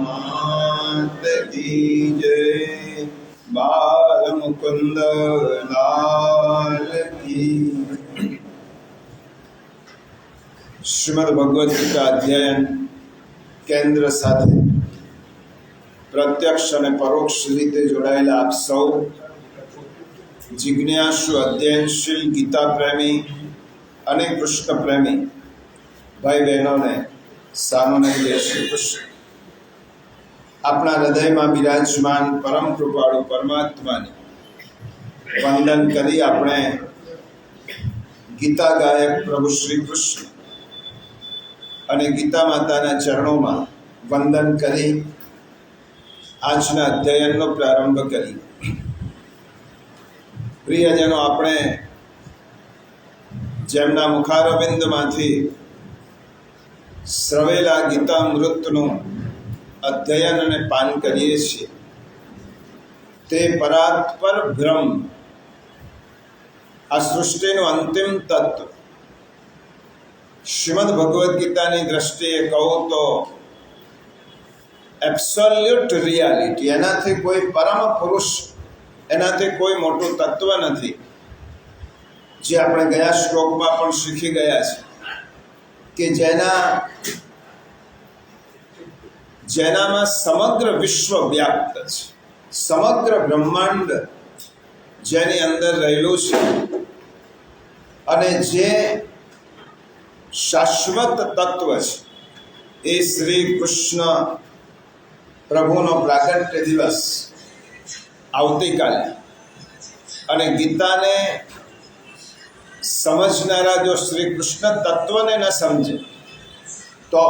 मात की जय। बाल मुकुंद लाल की। श्रीमद् भगवद गीता अध्ययन केंद्र સાથે પ્રત્યક્ષ અને પરોક્ષ રીતે જોડાયેલા આપ સૌ જિજ્ઞાસુ, અધ્યયનશીલ, ગીતા પ્રેમી અને કૃષ્ણ પ્રેમી ભાઈ બહેનોને સામાન્ય જય શ્રી કૃષ્ણ। આપણા હૃદયમાં બિરાજમાન પરમ કૃપાળુ પરમાત્માને વંદન કરી આપણે ગીતા ગાયક પ્રભુ શ્રી કૃષ્ણ અને ગીતા માતાના ચરણોમાં વંદન કરી આજના અધ્યયનનો પ્રારંભ કરી। પ્રિયજનો, આપણે જેમના મુખારવિંદમાંથી શ્રવેલા ગીતામૃતનું અધ્યયન અને પાન કરીએ છીએ તે પરાત્પર બ્રહ્મ, આ સૃષ્ટિનું અંતિમ તત્વ, શ્રીમદ ભગવદ્ ગીતાની દ્રષ્ટિએ કહું તો એબ્સોલ્યુટ રિયાલિટી, એનાથી કોઈ પરમ પુરુષ, એનાથી કોઈ મોટું તત્વ નથી, જે આપણે ગયા શ્લોકમાં પણ શીખી ગયા છે કે જેનામાં સમગ્ર વિશ્વ વ્યાપ્ત છે, સમગ્ર બ્રહ્માંડ જેની અંદર રહેલું છે અને જે શાશ્વત તત્વ છે એ શ્રી કૃષ્ણ પ્રભુનો પ્રાગટ્ય દિવસ આવતીકાલે। અને ગીતાને સમજનારા જો શ્રી કૃષ્ણ તત્વને ન સમજે તો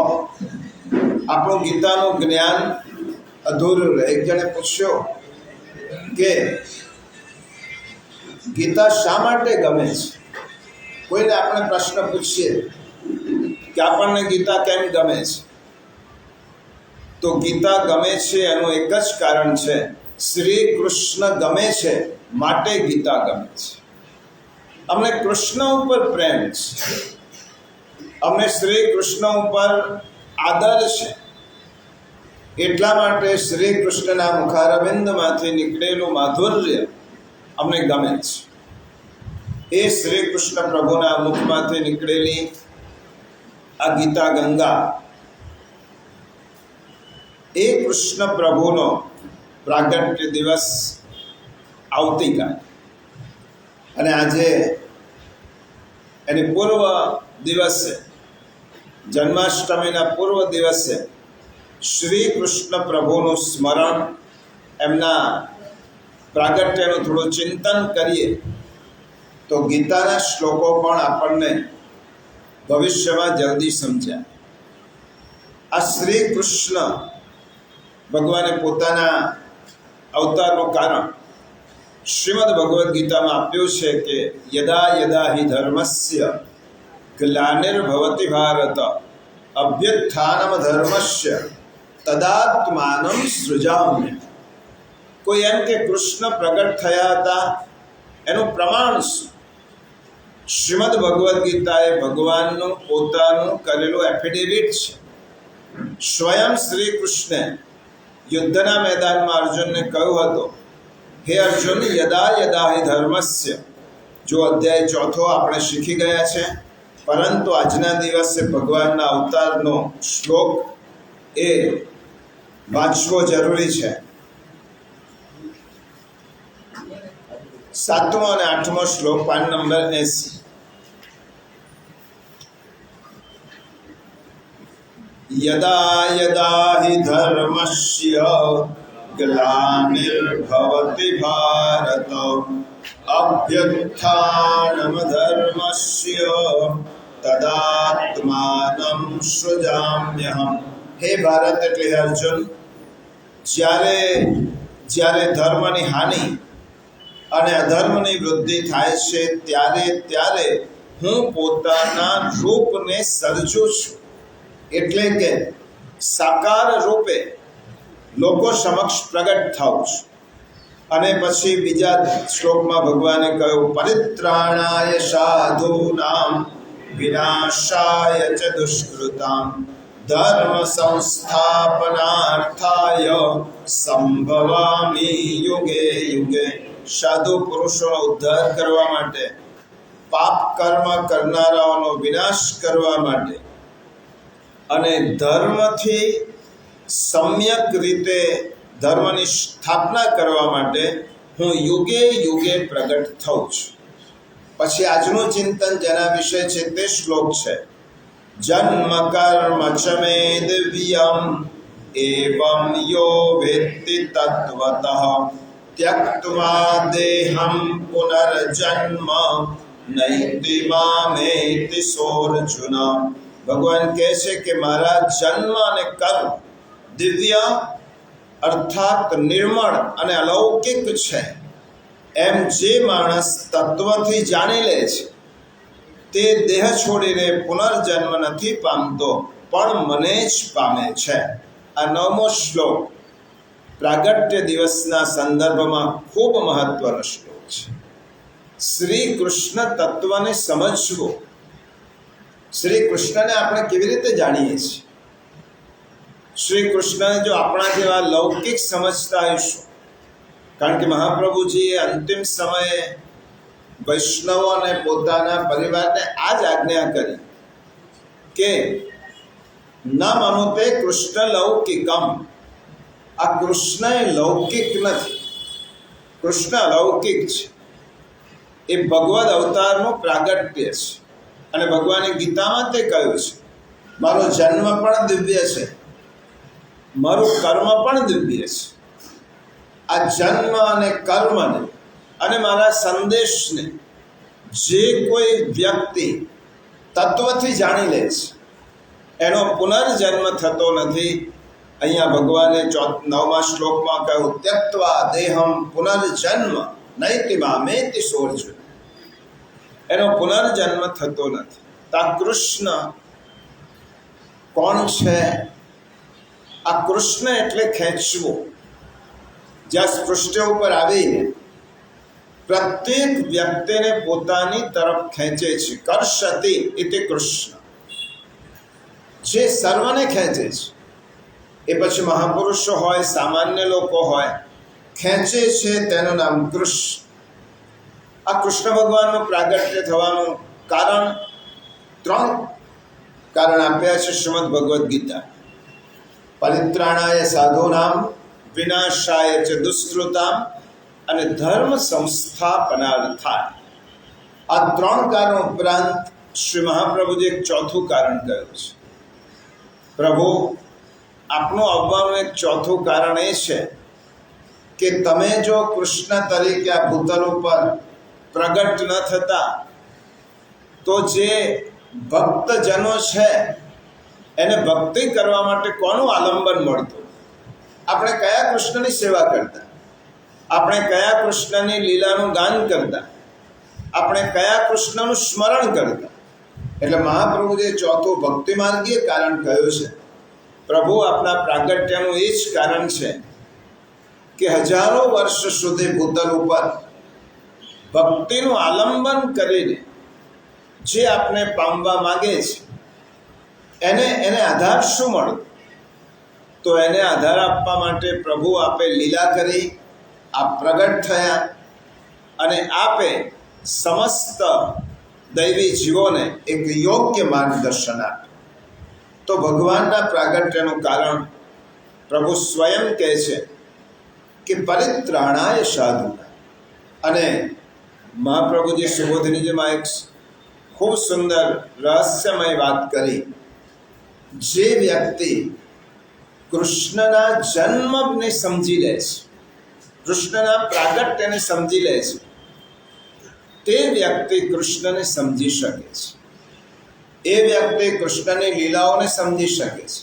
આપણું ગીતાનું જ્ઞાન અધૂરું રહે। એક જણે પૂછ્યો કે ગીતા શા માટે ગમે છે? કોઈને આપણે પ્રશ્ન પૂછીએ કે આપણને ગીતા કેમ ગમે છે, તો ગીતા ગમે છે એનું એક જ કારણ છે, શ્રી કૃષ્ણ ગમે છે માટે ગીતા ગમે છે। અમને કૃષ્ણ ઉપર પ્રેમ છે, અમને શ્રી કૃષ્ણ ઉપર આદર છે, એટલા માટે શ્રી કૃષ્ણના મુખારવિંદમાંથી નીકળેલું માધુર્ય અમને ગમે છે। એ શ્રી કૃષ્ણ પ્રભુના મુખમાંથી નીકળેલી આ ગીતા ગંગા એ કૃષ્ણ પ્રભુનો પ્રાગટ્ય દિવસ આવતીકાલે, અને આજે એની પૂર્વ દિવસે, જન્માષ્ટમીના પૂર્વ દિવસે શ્રી કૃષ્ણ પ્રભુનું સ્મરણ, એમના પ્રાગટ્યનું થોડું ચિંતન કરીએ તો ગીતાના શ્લોકો પણ આપણને ભવિષ્યમાં જલ્દી સમજ્યા। આ શ્રી કૃષ્ણ ભગવાને પોતાના અવતારનું કારણ શ્રીમદ ભગવદ્ ગીતામાં આપ્યું છે કે યદા યદા હિ ધર્મસ્ય ગ્લાનિર્ભવતિ ભારત અભ્યુત્થાનમ ધર્મસ્ય તદાત્માનમ સૃજામ્ય। કોઈ એમ કે કૃષ્ણ પ્રગટ થયા હતા એનું પ્રમાણ શું? શ્રીમદ ભગવદ્ ગીતા એ ભગવાનનું પોતાનું કરેલું એફિડેવિટ છે। સ્વયં શ્રી કૃષ્ણે યુદ્ધના મેદાનમાં અર્જુનને કહ્યું હતું, હે અર્જુન, યદા યદા હિ ધર્મસ્ય, જો અધ્યાય ચોથો આપણે શીખી ગયા છે, પરંતુ આજના દિવસે ભગવાનના અવતારનો શ્લોક એ વાંચવો જરૂરી છે। 7મો અને 8મો શ્લોક, પાન નંબર 80। યદા યદા હિ ધર્મસ્ય ગ્લાનિર્ભવતિ ભારત અભ્યુત્થાનમ ધર્મસ્ય તદાત્માનમ સૃજામ્યહમ। હે ભારત એટલે અર્જુન, જ્યારે ધર્મની હાનિ અને અધર્મની વૃદ્ધિ થાય છે ત્યારે હું પોતાના રૂપને સર્જું છું, એટલે કે સાકાર રૂપે લોકો સમક્ષ પ્રગટ થાઉં છું। અને પછી બીજા શ્લોકમાં ભગવાને કહ્યું, પરિત્રાણાય સાધૂનામ વિનાશાય ચ દુષ્કૃતામ ધર્મ સંસ્થાપનાર્થાય સંભવામી યુગે યુગે. સાધુ પુરુષોનો ઉદ્ધાર કરવા માટે, પાપ કર્મ કરનારાઓનો વિનાશ કરવા માટે અને ધર્મથી સમ્યક રીતે ધર્મની સ્થાપના કરવા માટે હું યુગે યુગે પ્રગટ થઉં છું. પછી આજનું ચિંતન જેના વિશે છે તે શ્લોક છે, જન્મ કર્મ ચ મે દિવ્યમ એવં યો વેત્તિ તત્વતઃ ત્યક્ત્વા દેહં પુનર્જન્મ નૈતિ મામેતિ સોર્જુન. ભગવાન કહે છે કે મારા જન્મ અને કર્મ દિવ્ય અર્થાત નિર્મળ અને અલૌકિક છે એમ જે માણસ તત્વથી જાણી લે છે તે દેહ છોડીને પુનર્જન્મ નથી પામતો પણ મને જ પામે છે. આ 9મો શ્લોક પ્રાગટ્ય દિવસના સંદર્ભમાં ખૂબ મહત્વનો શ્લોક છે. શ્રી કૃષ્ણ તત્વને સમજવું. શ્રી કૃષ્ણને આપણે કેવી રીતે જાણીએ છીએ? શ્રી કૃષ્ણને જો આપણા જેવા લૌકિક સમજતા આવીશું, કારણ કે મહાપ્રભુજીએ અંતિમ સમયે વૈષ્ણવો અને પોતાના પરિવારને આ જ આજ્ઞા કરી કે ન મનુતે કૃષ્ણ લૌકિકમ. આ કૃષ્ણ એ લૌકિક નથી, કૃષ્ણ અલૌકિક છે. એ ભગવદ અવતારનું પ્રાગટ્ય છે. અને ભગવાને ગીતામાં તે કહ્યું છે, મારો જન્મ પણ દિવ્ય છે, મારું કર્મ પણ દિવ્ય છે. આ જન્મ અને કર્મને અને મારા સંદેશને જે કોઈ વ્યક્તિ તત્વથી જાણી લે છે એનો પુનર્જન્મ થતો નથી. અહીંયા ભગવાને 9મા શ્લોકમાં કહ્યું, ત્યક્ત્વા દેહં પુનર્જન્મ નૈતિ મામેતિ સોર્જુન. એનો પુનર્જન્મ થતો નથી. આ કૃષ્ણ કોણ છે? આ કૃષ્ણ એટલે ખેંચવો. જ્યાં પૃષ્ઠ ઉપર આવીને પ્રત્યેક વ્યક્તિને પોતાની તરફ ખેંચે છે. કર્ષતિ ઇતિ કૃષ્ણ, જે સર્વને ખેંચે છે. એ પછી મહાપુરુષો હોય, સામાન્ય લોકો હોય, ખેંચે છે તેનું નામ કૃષ્ણ. આ કૃષ્ણ ભગવાનનું પ્રાગટ્ય થવાનું કારણ 3 કારણ આપ્યા છે શ્રીમદ ભગવદ્ ગીતા. પરિત્રાણાય સાધૂનામ વિનાશાય ચ દુષ્કૃતામ અને ધર્મ સંસ્થાપનાર્થાય. આ 3 કારણ ઉપરાંત શ્રી મહાપ્રભુજી એક 4થું કારણ કહ્યું છે. પ્રભુ આપનું આવવાનું એક 4થું કારણ એ છે કે તમે જો કૃષ્ણ તરીકે આ ભૂતલ ઉપર પ્રગટ ન થતા તો જે ભક્તજનો છે એને ભક્તિ કરવા માટે કોનું આલંબન મળતું? આપણે કયા કૃષ્ણની સેવા કરતા? આપણે કયા કૃષ્ણની લીલાનું ગાન કરતા? આપણે કયા કૃષ્ણનું સ્મરણ કરતા? એટલે મહાપ્રભુએ 4થું ભક્તિ માર્ગીય કારણ કહ્યું છે. પ્રભુ આપના પ્રાગટ્યનું એ જ કારણ છે કે હજારો વર્ષ સુધી ભૂતલ ઉપર ભક્તિનું આલંબન કરીને જે આપને પામવા માગે છે એને આધાર શું મળે? તો એને આધાર આપવા માટે પ્રભુ આપે લીલા કરી, આપ પ્રગટ થયા અને આપે સમસ્ત દૈવી જીવોને એક યોગ્ય માર્ગદર્શન આપ્યું. તો ભગવાનના પ્રાગટ્યનું કારણ પ્રભુ સ્વયં કહે છે કે પરિત્રાણાય સાધુના. અને મહાપ્રભુજી સુબોધિનીજીમાં એક ખૂબ સુંદર રહસ્યમય વાત કરી. જે વ્યક્તિ કૃષ્ણના જન્મને સમજી લે છે, કૃષ્ણના પ્રાગટ્યને સમજી લે છે, તે વ્યક્તિ કૃષ્ણને સમજી શકે છે. એ વ્યક્તિ કૃષ્ણની લીલાઓને સમજી શકે છે.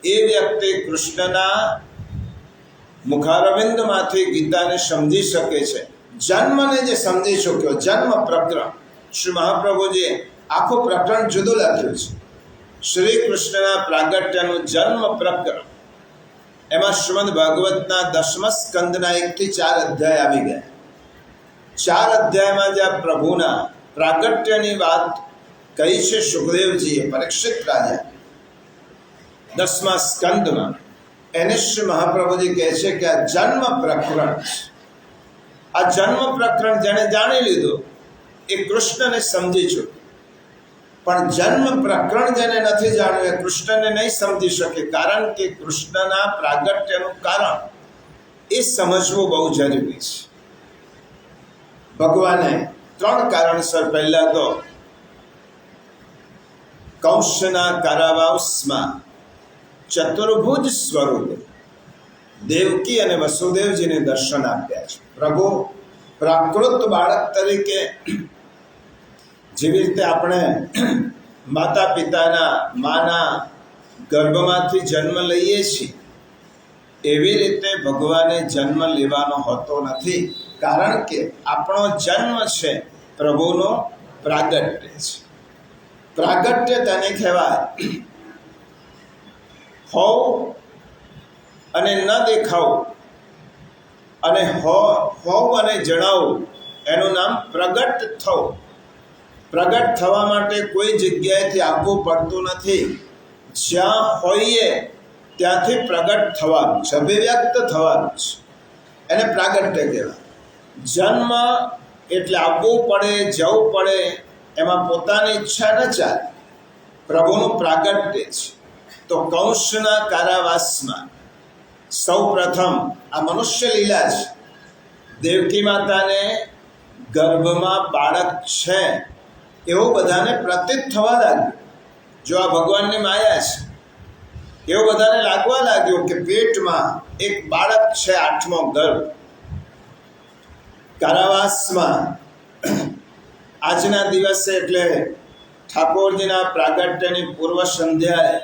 એ વ્યક્તિ કૃષ્ણના મુખારવિંદમાંથી ગીતાને સમજી શકે છે. જન્મને જે સમજી શક્યો, જન્મ પ્રકરણ, શ્રી મહાપ્રભુજીએ આખું પ્રકરણ જુદું લખ્યું છે. શ્રી કૃષ્ણના પ્રાગટ્યનું જન્મ પ્રકરણ, એમાં શ્રીમદ ભાગવતના 10મા સ્કંદના 1 થી 4 અધ્યાય આવી ગયા. 4 અધ્યાયમાં જ્યાં પ્રભુના પ્રાગટ્યની વાત કહી છે સુખદેવજીએ, પરીક્ષિત રાજા 10મા સ્કંદમાં, એને શ્રી મહાપ્રભુજી કહે છે કે આ જન્મ પ્રકરણ છે. આ જન્મ પ્રકરણ જેને જાણી લીધું એ કૃષ્ણને સમજી ચૂક્યો, પણ જન્મ પ્રકરણ જેને નથી જાણ્યું એ કૃષ્ણને નહીં સમજી શકે, કારણ કે કૃષ્ણના પ્રાગટ્યનું કારણ એ સમજવું બહુ જરૂરી છે. ભગવાને 3 કારણસર, પહેલા તો કંસના કારાવાસમાં ચતુર્ભુજ સ્વરૂપે દેવકી અને વસુદેવજીને દર્શન આપ્યા છે. પ્રભુ પ્રાકૃત બાળક તરીકે જેવી રીતે આપણે માતા પિતાના માના ગર્ભમાંથી જન્મ લઈએ છીએ, એવી રીતે ભગવાને જન્મ લેવાનો હોતો નથી, કારણ કે આપણો જન્મ છે પ્રભુનો પ્રાગટ્ય છે. પ્રાગટ્ય તેને કહેવાય. હોવ અને ન દેખાવું અને હોવ અને જણાવવું એનું નામ પ્રગટ થવું. પ્રગટ થવા માટે કોઈ જગ્યાએથી આવવું પડતું નથી. જ્યાં હોઈએ ત્યાંથી પ્રગટ થવાનું છે, અભિવ્યક્ત થવાનું છે, એને પ્રાગટ્ય કહેવાય. જન્મ એટલે આવવું પડે, જવું પડે, એમાં પોતાની ઈચ્છા ન ચાલે. પ્રભુનું પ્રાગટ્ય છે. તો કંસના કારાવાસમાં સૌ પ્રથમ આ મનુષ્ય લીલા છે. દેવકી માતાને ગર્ભમાં બાળક છે એવું બધાને પ્રતીત થવા લાગ્યું. જો આ ભગવાનની માયા છે એવું બધાને લાગવા લાગ્યું કે પેટમાં એક બાળક છે, 8મો ગર્ભ. કારાવાસમાં આજના દિવસે એટલે ઠાકોરજીના પ્રાગટ્યની પૂર્વ સંધ્યાએ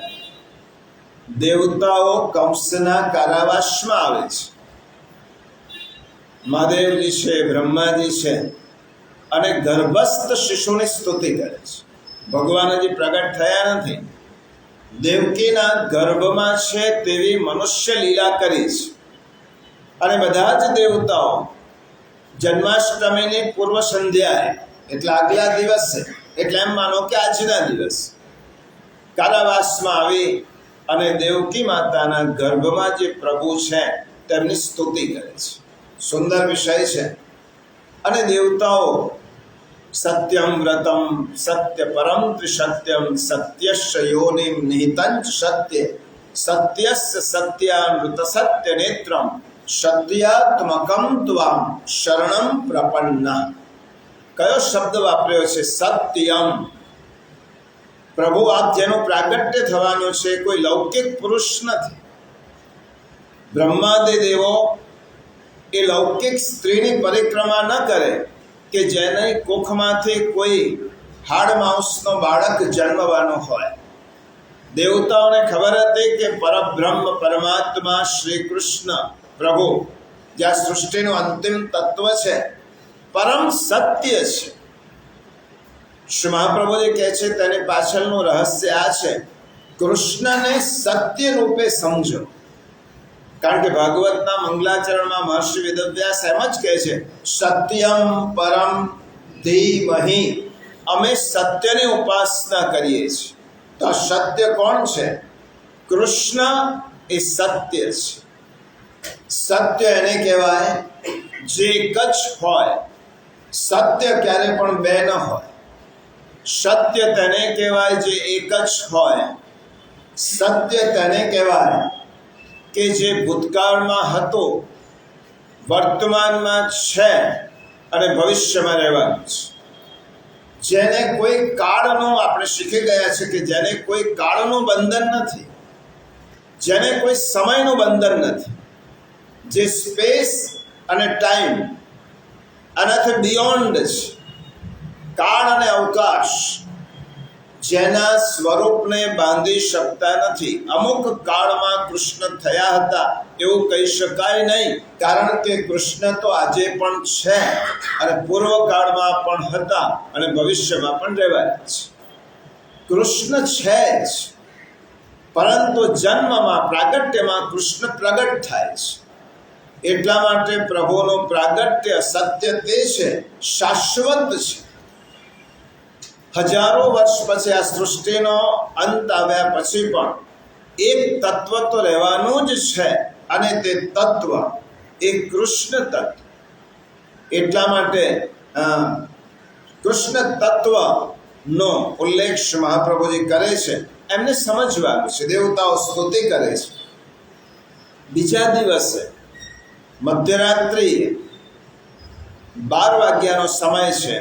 દેવતાઓ કંસના કારાવાસમાં આવે છે. મહાદેવજી છે, બ્રહ્માજી છે, અને ગર્ભસ્થ શિશુની સ્તુતિ કરે છે. ભગવાન હજી પ્રગટ થયા નથી, દેવકીના ગર્ભમાં છે તેવી મનુષ્ય લીલા કરી છે. અને બધા જ દેવતાઓ જન્માષ્ટમીની પૂર્વ સંધ્યાએ એટલે આગલા દિવસે, એટલે એમ માનો કે આજના દિવસ, કારાવાસમાં આવી અને દેવકી માતાના ગર્ભમાં જે પ્રભુ છે તેમની સ્તુતિ કરે છે. સુંદર વિષય છે. અને દેવતાઓ સત્યમ વ્રતમ સત્ય પરમ ત્રિસત્યમ સત્યસ્ય યોનિમ નિહિતંચ સત્ય સત્યસ્ય સત્યાનૃત સત્ય નેત્રમ સત્યાત્મકમ ત્વામ શરણમ પ્રપન્ન. કયો શબ્દ વાપર્યો છે? સત્યમ. પ્રભુ આપ જેનું પ્રાગટ્ય થવાનું છે કોઈ લૌકિક પુરુષ નથી. બ્રહ્માદિ દેવો એ લૌકિક સ્ત્રીની પરિક્રમા ન કરે કે જેની કુખમાંથી કોઈ હાડ માંસનો બાળક જન્મવાનો હોય. દેવતાઓને ખબર હતી કે પરબ્રહ્મ પરમાત્મા શ્રી કૃષ્ણ પ્રભુ જ્યાં સૃષ્ટિનું અંતિમ તત્વ છે, પરમ સત્ય છે. શ્રી મહાપ્રભુજી કહે છે તેની પાછળનું રહસ્ય આ છે, કૃષ્ણને સત્ય રૂપે સમજો. કારણ કે ભાગવતના મંગલાચરણમાં મહર્ષિ વેદવ્યાસ એમ જ કહે છે, સત્યમ પરમ ધીમહિ, અમે સત્યની ઉપાસના કરીએ છીએ. તો સત્ય કોણ છે? કૃષ્ણ એ સત્ય છે. સત્ય એને કહેવાય જે એક જ હોય. સત્ય ક્યારે પણ બે ન હોય. સત્ય તેને કહેવાય જે એક જ હોય. સત્ય તેને કહેવાય કે જે ભૂતકાળમાં હતો, વર્તમાનમાં છે અને ભવિષ્યમાં રહેવાનું છે. જેને કોઈ કાળનું, આપણે શીખી ગયા છે કે જેને કોઈ કાળનું બંધન નથી, જેને કોઈ સમયનું બંધન નથી, જે સ્પેસ અને ટાઈમ આનાથી બિયોન્ડ છે, કાળ અને અવકાશ, જેના સ્વરૂપને બાંધી શકતા નથી. અમુક કાળમાં કૃષ્ણ થયા હતા એવું કહી શકાય નહીં, કારણ કે કૃષ્ણ તો આજે પણ છે અને પૂર્વકાળમાં પણ હતા અને ભવિષ્યમાં પણ રહેવાના છે. કૃષ્ણ છે જ, પરંતુ જન્મમાં પ્રાગટ્યમાં કૃષ્ણ પ્રગટ થાય છે. એટલા માટે પ્રભુનું પ્રાગટ્ય સત્ય તે છે, શાશ્વત છે. હજારો વર્ષ પછી આ સૃષ્ટિનો અંત આવ્યા પછી પણ એક તત્વ તો રહેવાનું જ છે, અને તે તત્વ એ કૃષ્ણ તત્વ. એટલા માટે કૃષ્ણ તત્વનો ઉલ્લેખ મહાપ્રભુજી કરે છે. એમને સમજવાનું છે. દેવતાઓ સ્તુતિ કરે છે. બીજા દિવસે મધ્યરાત્રિ 12 વાગ્યાનો સમય છે.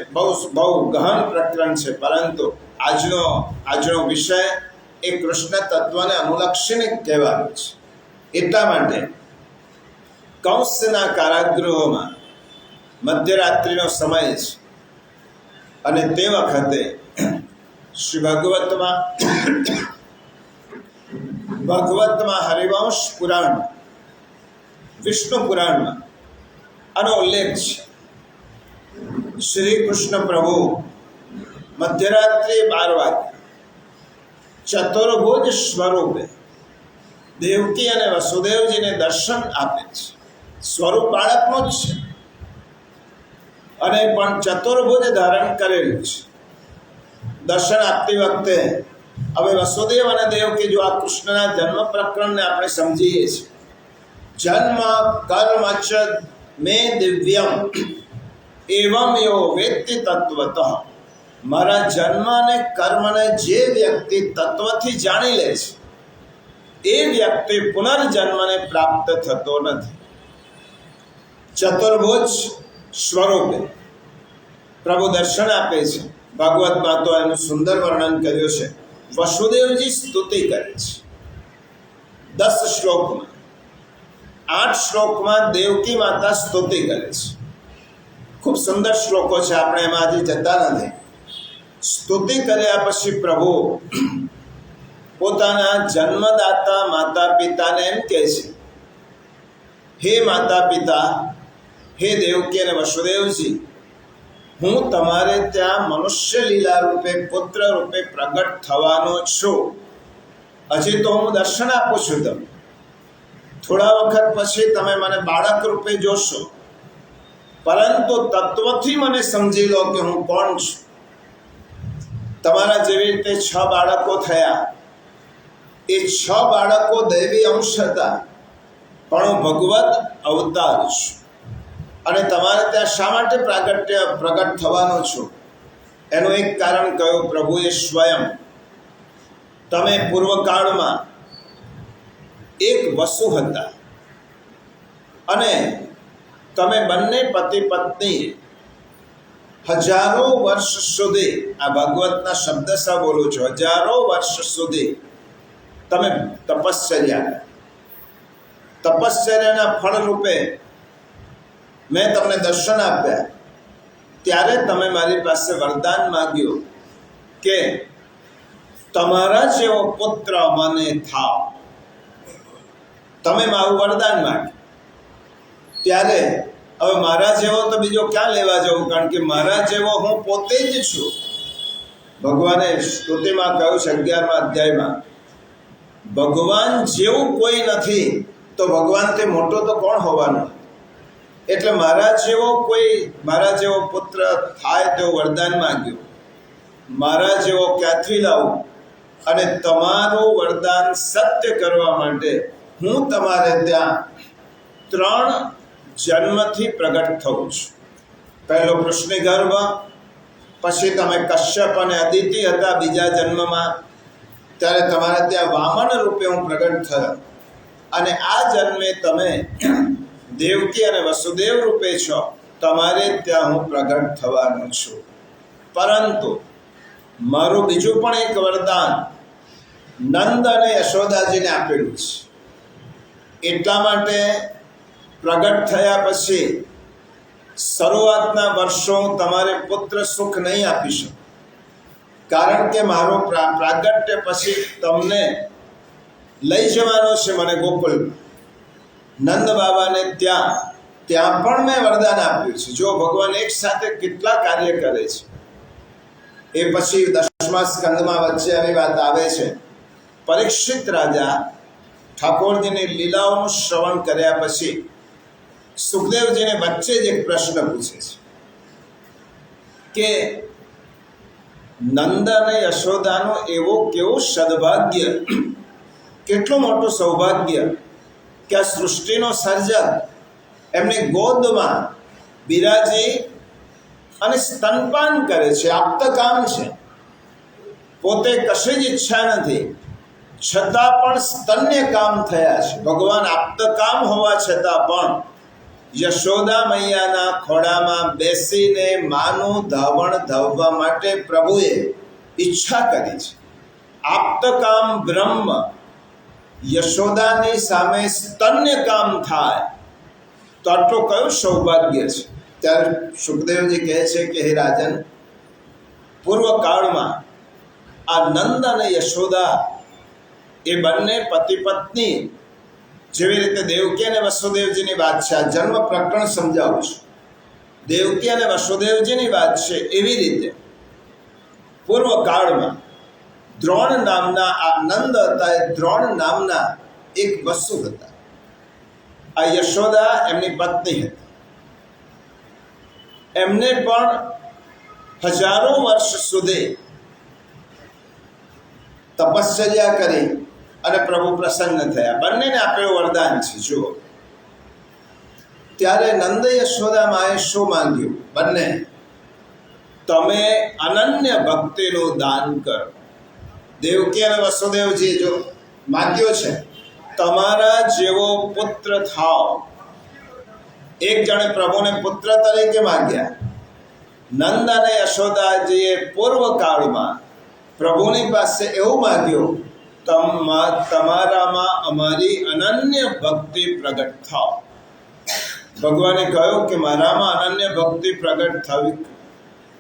બહુ ગહન પ્રકરણ છે, પરંતુ આજનો વિષય એ કૃષ્ણ તત્વને અનુલક્ષીને કહેવાનું છે. એટલા માટે કંસના કારાગૃહોમાં મધ્યરાત્રિનો સમય છે, અને તે વખતે શ્રી ભગવતમાં હરિવંશ પુરાણ, વિષ્ણુ પુરાણમાં આનો ઉલ્લેખ છે. શ્રી કૃષ્ણ પ્રભુ મધ્યરાત્રિ 12 વાગે ચતુર્ભુજ સ્વરૂપે દેવકી અને વસુદેવજીને દર્શન આપે છે. સ્વરૂપ બાળકનું જ છે, અને પણ ચતુર્ભુજ ધારણ કરેલું છે. દર્શન આપતી વખતે હવે વસુદેવ અને દેવકી, જો આ કૃષ્ણના જન્મ પ્રકરણને આપણે સમજીએ છીએ, જન્મ કર્મ ચ મે દિવ્યમ એવમ યો વેત્તિ તત્વતઃ, મારા જન્મ અને કર્મને જે વ્યક્તિ તત્વથી જાણી લે છે, એ વ્યક્તિ પુનર્જન્મને પ્રાપ્ત થતો નથી. ચતુર્ભુજ સ્વરૂપે પ્રભુ દર્શન આપે છે. ભાગવતમાં તો એનું સુંદર વર્ણન કર્યું છે. વસુદેવજી સ્તુતિ કરે છે 10 શ્લોકમાં. 8 શ્લોકમાં દેવકી માતા સ્તુતિ કરે છે. ખૂબ સુંદર શ્લોકો છે, આપણે એમાં આજે જતા નથી. સ્તુતિ કર્યા પછી પ્રભુ પોતાના જન્મદાતા માતા પિતાને એમ કહે છે, હે માતા પિતા, હે દેવકી અને વસુદેવજી, હું તમારે ત્યાં મનુષ્ય લીલા રૂપે, પુત્ર રૂપે પ્રગટ થવાનો છું. હજી તો હું દર્શન આપું છું તમને. થોડા વખત પછી તમે મને બાળક રૂપે જોશો, પરંતુ તત્વથી મને સમજી લો કે હું કોણ છું. તમારા જેવી રીતે 6 બાળકો થયા, એ 6 બાળકો દૈવી અંશ હતા, પણ હું ભગવત અવતાર છું. અને તમારે ત્યાં શા માટે પ્રગટ થવાનો છું? એનું એક કારણ કહ્યું પ્રભુએ સ્વયં. તમે પૂર્વકાળમાં એક વસુ હતા, અને તમે બંને પતિ પત્ની હજારો વર્ષ સુધી, આ ભાગવતના શબ્દ સા બોલું છું, હજારો વર્ષ સુધી તમે તપશ્ચર્યાના ફળ રૂપે મેં તમને દર્શન આપ્યા. ત્યારે તમે મારી પાસે વરદાન માગ્યું કે તમારા જેવો પુત્ર મને થાવ. તમે મારું વરદાન માગ્યું. ત્યારે હવે મારા જેવો તો બીજો ક્યાં લેવા જવું, કારણ કે મારા જેવો હું પોતે જ છું. ભગવાને સ્તુતિમાં કહ્યું છે 11મા અધ્યાયમાં, ભગવાન જેવું કોઈ નથી, તો ભગવાનથી મોટો તો કોણ હોવાનો? એટલે મારા જેવો પુત્ર થાય તેવું વરદાન માંગ્યું. મારા જેવો ક્યાંથી લાવું? અને તમારું વરદાન સત્ય કરવા માટે હું તમારે ત્યાં 3 જન્મથી પ્રગટ થઉં છું. પહેલો કૃષ્ણ ગર્ભ, પછી તમે કશ્યપ અને અદિતિ હતા બીજા જન્મમાં, ત્યારે તમારે ત્યાં વામન રૂપે હું પ્રગટ થયો. અને આ જન્મે તમે દેવકી અને વસુદેવ રૂપે છો, તમારે ત્યાં હું પ્રગટ થવાનો છું. પરંતુ મારું બીજું પણ એક વરદાન નંદ અને યશોદાજીને આપેલું છે. એટલા માટે પ્રગટ થયા પછી શરૂઆતના વર્ષો તમારે પુત્ર સુખ નહીં આપી શકું, કારણ કે મારો પ્રાગટ્ય પછી તમને લઈ જવાનો છે મને ગોકુળ. નંદ બાબાને ત્યાં પણ મેં વરદાન આપ્યું છે. જો ભગવાન એક સાથે કેટલા કાર્ય કરે છે. એ પછી 10મા સ્કંદમાં વચ્ચે આવી વાત આવે છે. પરીક્ષિત રાજા ઠાકોરજીની લીલાઓનું શ્રવણ કર્યા પછી સુખદેવજીને વચ્ચે જ એક પ્રશ્ન પૂછે છે કે નંદ અને યશોદાનો એવો કેવો સદભાગ્ય કેટલું મોટું સૌભાગ્ય કે આ સૃષ્ટિનો સર્જક એમની ગોદમાં બિરાજી અને સ્તનપાન કરે છે. આપ્તકામ છે, પોતે કશી જ ઈચ્છા નથી, છતાં પણ સ્તન્ય કામ થયા છે. ભગવાન આપ્તકામ હોવા છતાં પણ યશોદા મૈયાના ખોળામાં બેસીને માનું ધાવણ ધાવવા માટે પ્રભુએ ઈચ્છા કરી છે. આપ્તકામ બ્રહ્મ યશોદાની સામે સ્તન્ય કામ થાય તો આટલું કયું સૌભાગ્ય છે. ત્યારે સુખદેવજી કહે છે કે હે રાજન, પૂર્વકાળમાં આ નંદ અને યશોદા એ બંને પતિ પત્ની, જેવી રીતે દેવકી અને વસુદેવજીની વાત છે, આ જન્મ પ્રકરણ સમજાવું છું, દેવકી અને વસુદેવજીની વાત છે, એવી રીતે પૂર્વકાળમાં દ્રોણ નામના આ નંદ હતા, એ દ્રોણ નામના એક વસુ હતા. આ યશોદા એમની પત્ની હતી. એમને પણ હજારો વર્ષ સુધી તપશ્ચર્યા કરી અને પ્રભુ પ્રસન્ન થયા. બંનેને આપેલું વરદાન છે. જુઓ, ત્યારે નંદ યશોદામાએ શું માંગ્યું? બંને, તમે અનન્ય ભક્તિનું દાન કરો. દેવકી અને વસુદેવજી જો માંગ્યો છે, તમારા જેવો પુત્ર થાવ. એક જણે પ્રભુને પુત્ર તરીકે માંગ્યા. નંદ અને યશોદાજીએ પૂર્વકાળમાં પ્રભુની પાસે એવું માંગ્યું, તમારામાં અમારી અનન્ય ભક્તિ પ્રગટ થાવ. ભગવાને કહ્યું કે મારામાં અનન્ય ભક્તિ પ્રગટ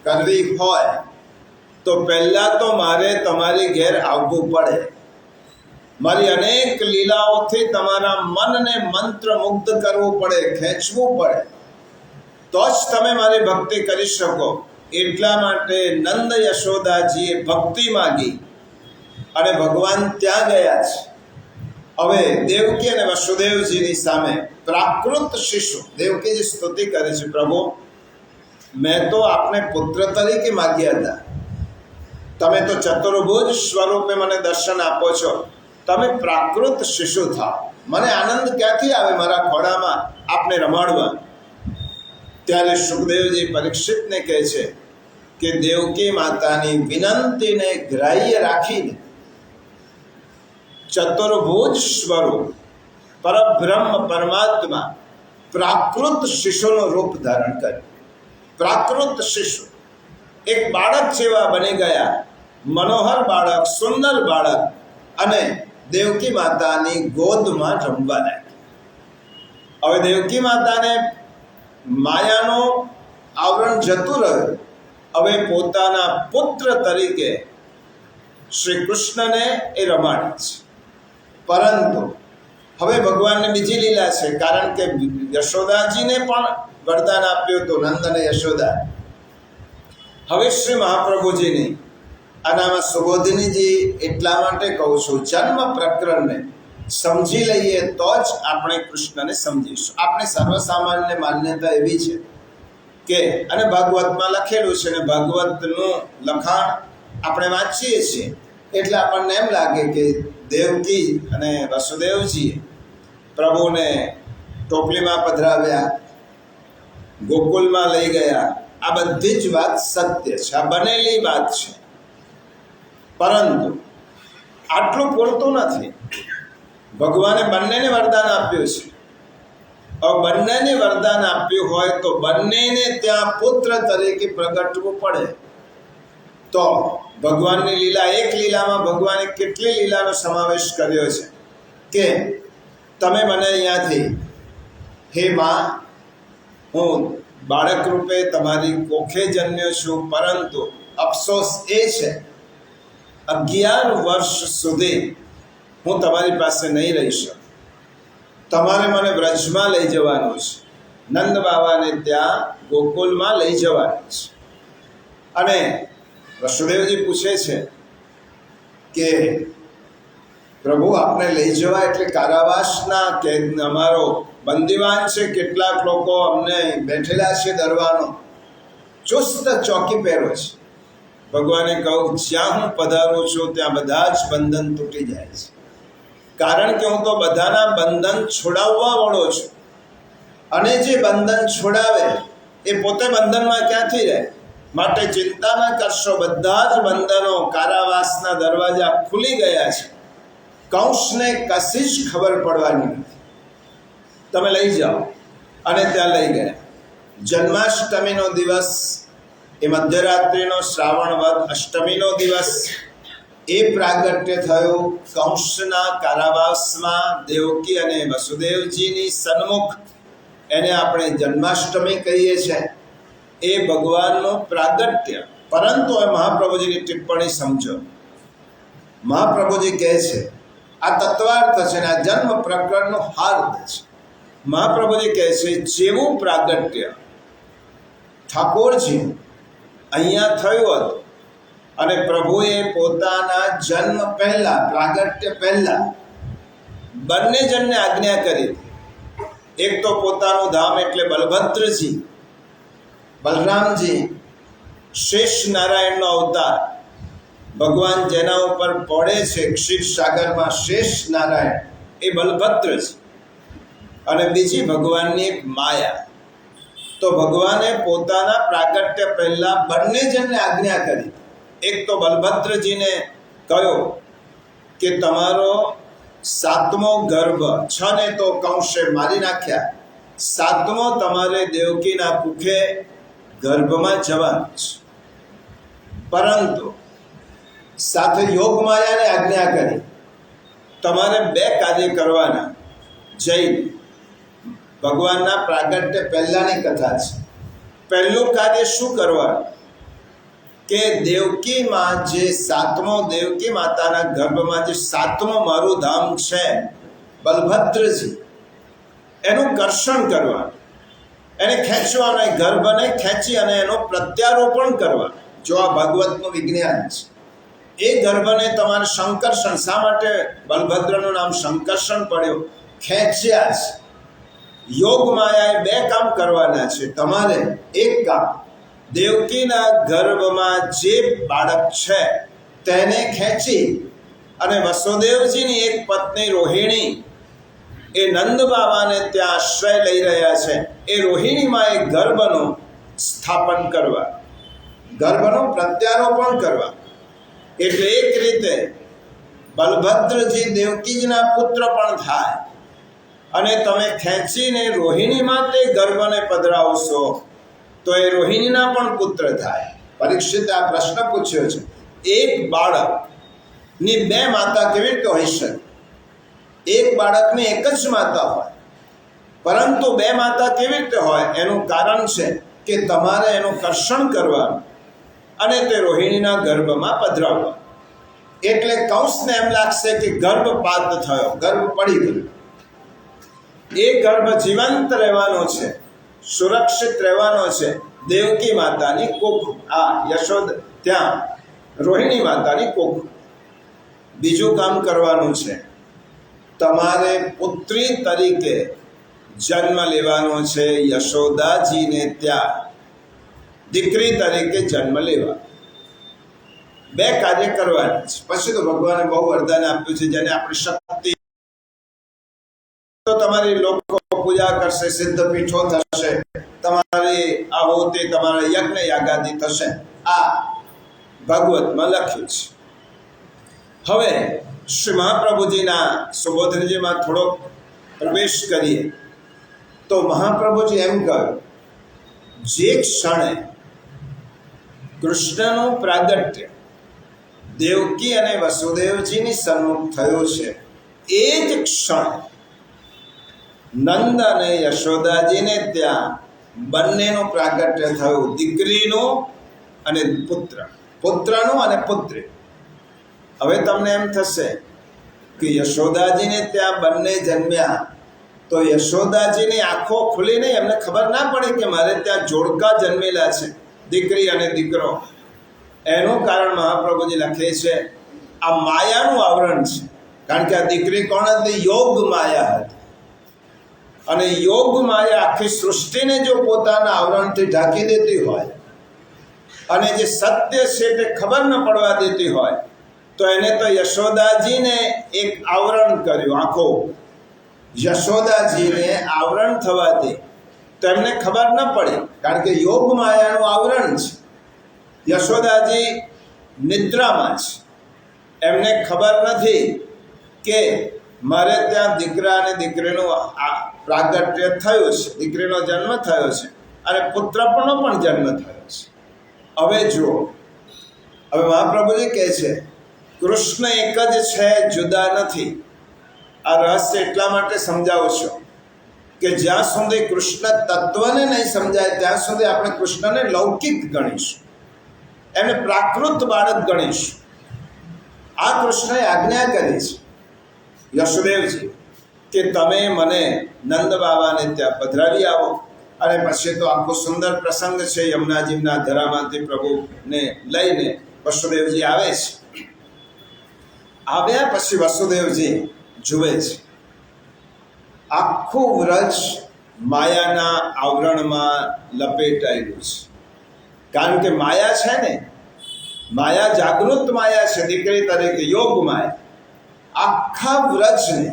કરવી હોય તો પહેલાં તો મારે તમારી ઘેર આવવું પડે. મારી અનેક લીલાઓથી તમારા મનને મંત્રમુગ્ધ કરવું પડે, ખેંચવું પડે, તો જ તમે મારી ભક્તિ કરી શકો. એટલા માટે નંદ યશોદાજીએ ભક્તિ માગી અને ભગવાન ત્યાં ગયા છે. હવે દેવકી અને વસુદેવજીની સામે પ્રાકૃત શિશુ દેવકીજી સ્તુતિ કરે છે, પ્રભુ મેં તો આપને પુત્ર તરીકે માગ્યા હતા, તમે તો ચતુર્ભુજ સ્વરૂપે મને દર્શન આપો છો, તમે પ્રાકૃત શિશુ થાવ. મને આનંદ ક્યાંથી આવે મારા ખોળામાં આપને રમાડવા? ત્યારે સુખદેવજી પરીક્ષિતને કહે છે કે દેવકી માતાની વિનંતીને ગ્રાહ્ય રાખીને ચતુર્ભુજ સ્વરૂપ પરબ્રહ્મ પરમાત્મા પ્રાકૃત શિશુનું રૂપ ધારણ કર્યું. પ્રાકૃત શિશુ એક બાળક જેવા બની ગયા, મનોહર બાળક, સુંદર બાળક, અને દેવકી માતાની ગોદમાં રમવા લાગ્યા. હવે દેવકી માતાને માયાનો આવરણ જતું રહ્યું. હવે પોતાના પુત્ર તરીકે શ્રી કૃષ્ણને એ રમાડે છે. પરંતુ હવે ભગવાનને બીજી લીલા છે, કારણ કે યશોદાજીને પણ વરદાન આપ્યું હતું, નંદ અને યશોદા. હવે શ્રી મહાપ્રભુજીની આનામાં સુબોધિનીજી એટલા માટે કહું છું, જન્મ પ્રકરણને સમજી લઈએ તો જ આપણે કૃષ્ણને સમજીશું. આપણે સર્વસામાન્ય માન્યતા એવી છે કે, અને ભાગવતમાં લખેલું છે, અને ભાગવતનું લખાણ આપણે વાંચીએ છીએ એટલે આપણને એમ લાગે કે દેવકી અને વસુદેવજીએ પ્રભુને ટોપલીમાં પધરાવ્યા, ગોકુલમાં લઈ ગયા. આ બધી જ વાત સત્ય છે, આ બનેલી વાત છે. પરંતુ આટલું પૂરતું નથી. ભગવાને બંનેને વરદાન આપ્યું છે. હવે બંનેને વરદાન આપ્યું હોય તો બંનેને ત્યાં પુત્ર તરીકે પ્રગટવું પડે. તો ભગવાનની લીલા, એક લીલામાં ભગવાને કેટલી લીલાનો સમાવેશ કર્યો છે કે તમે મને અહીંયાથી, હે માં, હું બાળક રૂપે તમારી કોખે જન્મ્યો છું, પરંતુ અફસોસ એ છે 11 વર્ષ સુધી હું તમારી પાસે નહીં રહી શકું. તમારે મને વ્રજમાં લઈ જવાનું છે, નંદ બાબાને ત્યાં ગોકુલમાં લઈ જવાનું છે. અને વસુદેવજી પૂછે છે કે પ્રભુ આપને લઈ જવા એટલે કારાવાસના કે અમારો બંદીવાન છે, કેટલાક લોકો અમને બેઠેલા છે દરવાનો, ચુસ્ત ચોકી પહેરો છે. ભગવાને કહું, જ્યાં હું પધારું છું ત્યાં બધા જ બંધન તૂટી જાય છે, કારણ કે હું તો બધાના બંધન છોડાવવા વાળો છું, અને જે બંધન છોડાવે એ પોતે બંધનમાં ક્યાંથી રહે? માટે ચિંતા ન કરશો, બધા જ બંધનો, કારાવાસના દરવાજા ખુલી ગયા છે. કંસને કશી જ ખબર પડવાની નથી. તમે લઈ જાઓ. અને ત્યાં લઈ ગયા. જન્માષ્ટમીનો દિવસ, એ મધ્યરાત્રિનો શ્રાવણ વદ અષ્ટમીનો દિવસ, એ પ્રાગટ્ય થયું કંસના કારાવાસમાં દેવકી અને વસુદેવજીની સન્મુખ. એને આપણે જન્માષ્ટમી કહીએ છીએ. એ ભગવાનનું પ્રાગટ્ય. પરંતુ એ મહાપ્રભુજીની ટિપ્પણી સમજો. મહાપ્રભુજી કહે છે આ તત્વાર્થ છે ને આ જન્મ પ્રકરણનો હાર્દ છે. મહાપ્રભુજી કહે છે જેવું પ્રાગટ્ય ઠાકોરજી અહીંયા થયું હતું, અને પ્રભુએ પોતાના જન્મ પહેલા, પ્રાગટ્ય પહેલા બંને જણને આજ્ઞા કરી હતી. એક તો પોતાનું ધામ એટલે બલભદ્રજી, બલરામજી, શેષ નારાયણનો અવતાર, ભગવાન જેના ઉપર પડે છે ક્ષીરસાગરમાં, શેષ નારાયણ એ બલભદ્રજી, અને બીજી ભગવાનની એક માયા. તો ભગવાને પોતાના પ્રાગટ્ય પહેલા બંને જણને આજ્ઞા કરી. એક તો બલભદ્રજીને કહ્યો કે તમારો 7મો ગર્ભ, 6 ને તો કંસે મારી નાખ્યા, 7મો તમારે દેવકીના કુખે ગર્ભમાં જવાનું છે. પરંતુ સાથે યોગ માયાને આજ્ઞા કરી તમારે 2 કાર્ય કરવાના. જૈન ભગવાનના પ્રાગટ્ય પહેલાની કથા છે. પહેલું કાર્ય શું કરવાનું? કે દેવકીમાં જે 7મો, દેવકી માતાના ગર્ભમાં જે 7મો મારું ધામ છે બલભદ્રજી, એનું કર્ષણ કરવાનું, એને ખેંચવાનું, એ ગર્ભને ખેંચી અને એનું પ્રત્યારોપણ કરવાનું. જો આ ભાગવતનું વિજ્ઞાન છે. એ ગર્ભને તમારે શંકર્ષણ, શા માટે બલભદ્રનું નામ શંકર્ષણ પડ્યું? ખેંચ્યા છે. યોગ માયાએ 2 કામ કરવાના છે તમારે. એક કામ, દેવકીના ગર્ભમાં જે બાળક છે તેને ખેંચી અને વસુદેવજીની એક પત્ની રોહિણી, એ નંદ બાબાને ત્યાં આશ્રય લઈ રહ્યા છે, એ રોહિણીમાં એ ગર્ભનું સ્થાપન કરવા, ગર્ભનું પ્રત્યારોપણ કરવા. એટલે એક રીતે બલભદ્રજી દેવકીજીના પુત્ર પણ થાય, અને તમે ખેંચીને રોહિણીમાં તે ગર્ભને પધરાવશો તો એ રોહિણીના પણ પુત્ર થાય. પરીક્ષિતે આ પ્રશ્ન પૂછ્યો છે, એક બાળકની 2 માતા કેવી રીતે હોઈ શકે? એક બાળકની એક જ માતા હોય, પરંતુ 2 માતા કેવી રીતે હોય? એનું કારણ છે કે તમારે એનું કર્ષણ કરવાનું અને તે રોહિણીના ગર્ભમાં પધરાવવાનું. એટલે કંસને એમ લાગશે કે ગર્ભપાત થયો, ગર્ભ પડી ગયો. એ ગર્ભ જીવંત રહેવાનો છે, સુરક્ષિત રહેવાનો છે દેવકી માતાની કોખ, આ યશોદ ત્યાં રોહિણી માતાની કોખ. બીજું કામ કરવાનું છે, તમારે પુત્રી તરીકે જન્મ લેવાનો છે. યશોદાજીને ત્યાં દીકરી તરીકે જન્મ લેવા. 2 કાર્ય કરવાના છે. પછી તો ભગવાને બહુ વરદાન આપ્યું છે, જેને આપણી શક્તિ, તો તમારી લોકો પૂજા કરશે, સિદ્ધ પીઠો થશે, તમારી આહુતિ, તમારા યજ્ઞ યાગાદી થશે. આ ભાગવતમાં લખ્યું છે. હવે શ્રી મહાપ્રભુજીના સુબોધનજીમાં થોડો પ્રવેશ કરીએ તો મહાપ્રભુજી એમ કહ્યું, જે ક્ષણે કૃષ્ણનું પ્રાગટ્ય દેવકી અને વસુદેવજીની સન્મુખ થયું છે, એ જ ક્ષણ નંદ અને યશોદાજીને ત્યાં બંનેનું પ્રાગટ્ય થયું, દીકરીનું અને પુત્રનું અને પુત્રી. હવે તમને એમ થશે કે યશોદાજીને ત્યાં બંને જન્મ્યા તો યશોદાજીની આંખો ખુલી નહીં, એમને ખબર ના પડી કે મારે ત્યાં જોડકા જન્મેલા છે, દીકરી અને દીકરો. એનું કારણ મહાપ્રભુજી લખે છે, આ માયાનું આવરણ છે. કારણ કે આ દીકરી કોણ હતી? યોગ માયા હતી. અને યોગ માયા આખી સૃષ્ટિને જો પોતાના આવરણથી ઢાંકી દેતી હોય અને જે સત્ય છે તે ખબર ન પડવા દેતી હોય, તો એને તો યશોદાજીને એક આવરણ કર્યું આખો. યશોદાજીને આવરણ થવાથી તો એમને ખબર ન પડી, કારણ કે યોગ માયાનું આવરણ છે. યશોદાજી નિદ્રામાં છે, એમને ખબર નથી કે મારે ત્યાં દીકરા અને દીકરીનું પ્રાગટ્ય થયું છે, દીકરીનો જન્મ થયો છે અને પુત્રનો પણ જન્મ થયો છે. હવે જુઓ, હવે મહાપ્રભુજી કહે છે કૃષ્ણ એક જ છે, જુદા નથી. આ રહસ્ય એટલા માટે સમજાવું છું કે જ્યાં સુધી કૃષ્ણ તત્વને નહીં સમજાય ત્યાં સુધી આપણે કૃષ્ણને લૌકિક ગણીશું, એમને પ્રાકૃત બાળક ગણીશું. આ કૃષ્ણએ આજ્ઞા કરી છે યશુદેવજી કે તમે મને નંદ બાબાને ત્યાં પધરાવી આવો. અને પછી તો આખો સુંદર પ્રસંગ છે. યમુનાજીના ધરામાંથી પ્રભુને લઈને વસુદેવજી આવે છે. આવ્યા પછી વસુદેવજી જુએ છે આખું વ્રજ માયાના આવરણમાં લપેટાયેલું છે. કારણ કે માયા છે ને, માયા જાગૃત માયા છે, દીકરી તરીકે યોગ માયા. આખા વ્રજને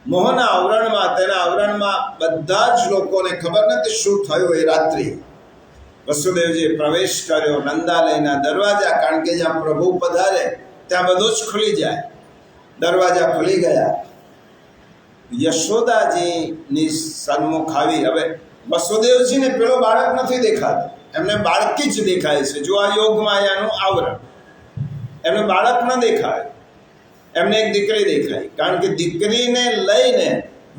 મોહના આવરણમાં, તેના આવરણમાં બધા જ લોકોને ખબર નથી શું થયું એ રાત્રિ. વસુદેવજીએ પ્રવેશ કર્યો નંદાલયના દરવાજા, કારણ કે જ્યાં પ્રભુ પધારે ત્યાં બધું જ ખુલી જાય. દરવાજા ખુલી ગયા. યશોદાજીની સન્મુખ આવી. હવે વસુદેવજીને પેલો બાળક નથી દેખાતો, એમને બાળકી જ દેખાય છે. જો આ યોગ માયાનું આવરણ, એમને બાળક ન દેખાય, એમને એક દીકરી દેખાય. કારણ કે દીકરીને લઈને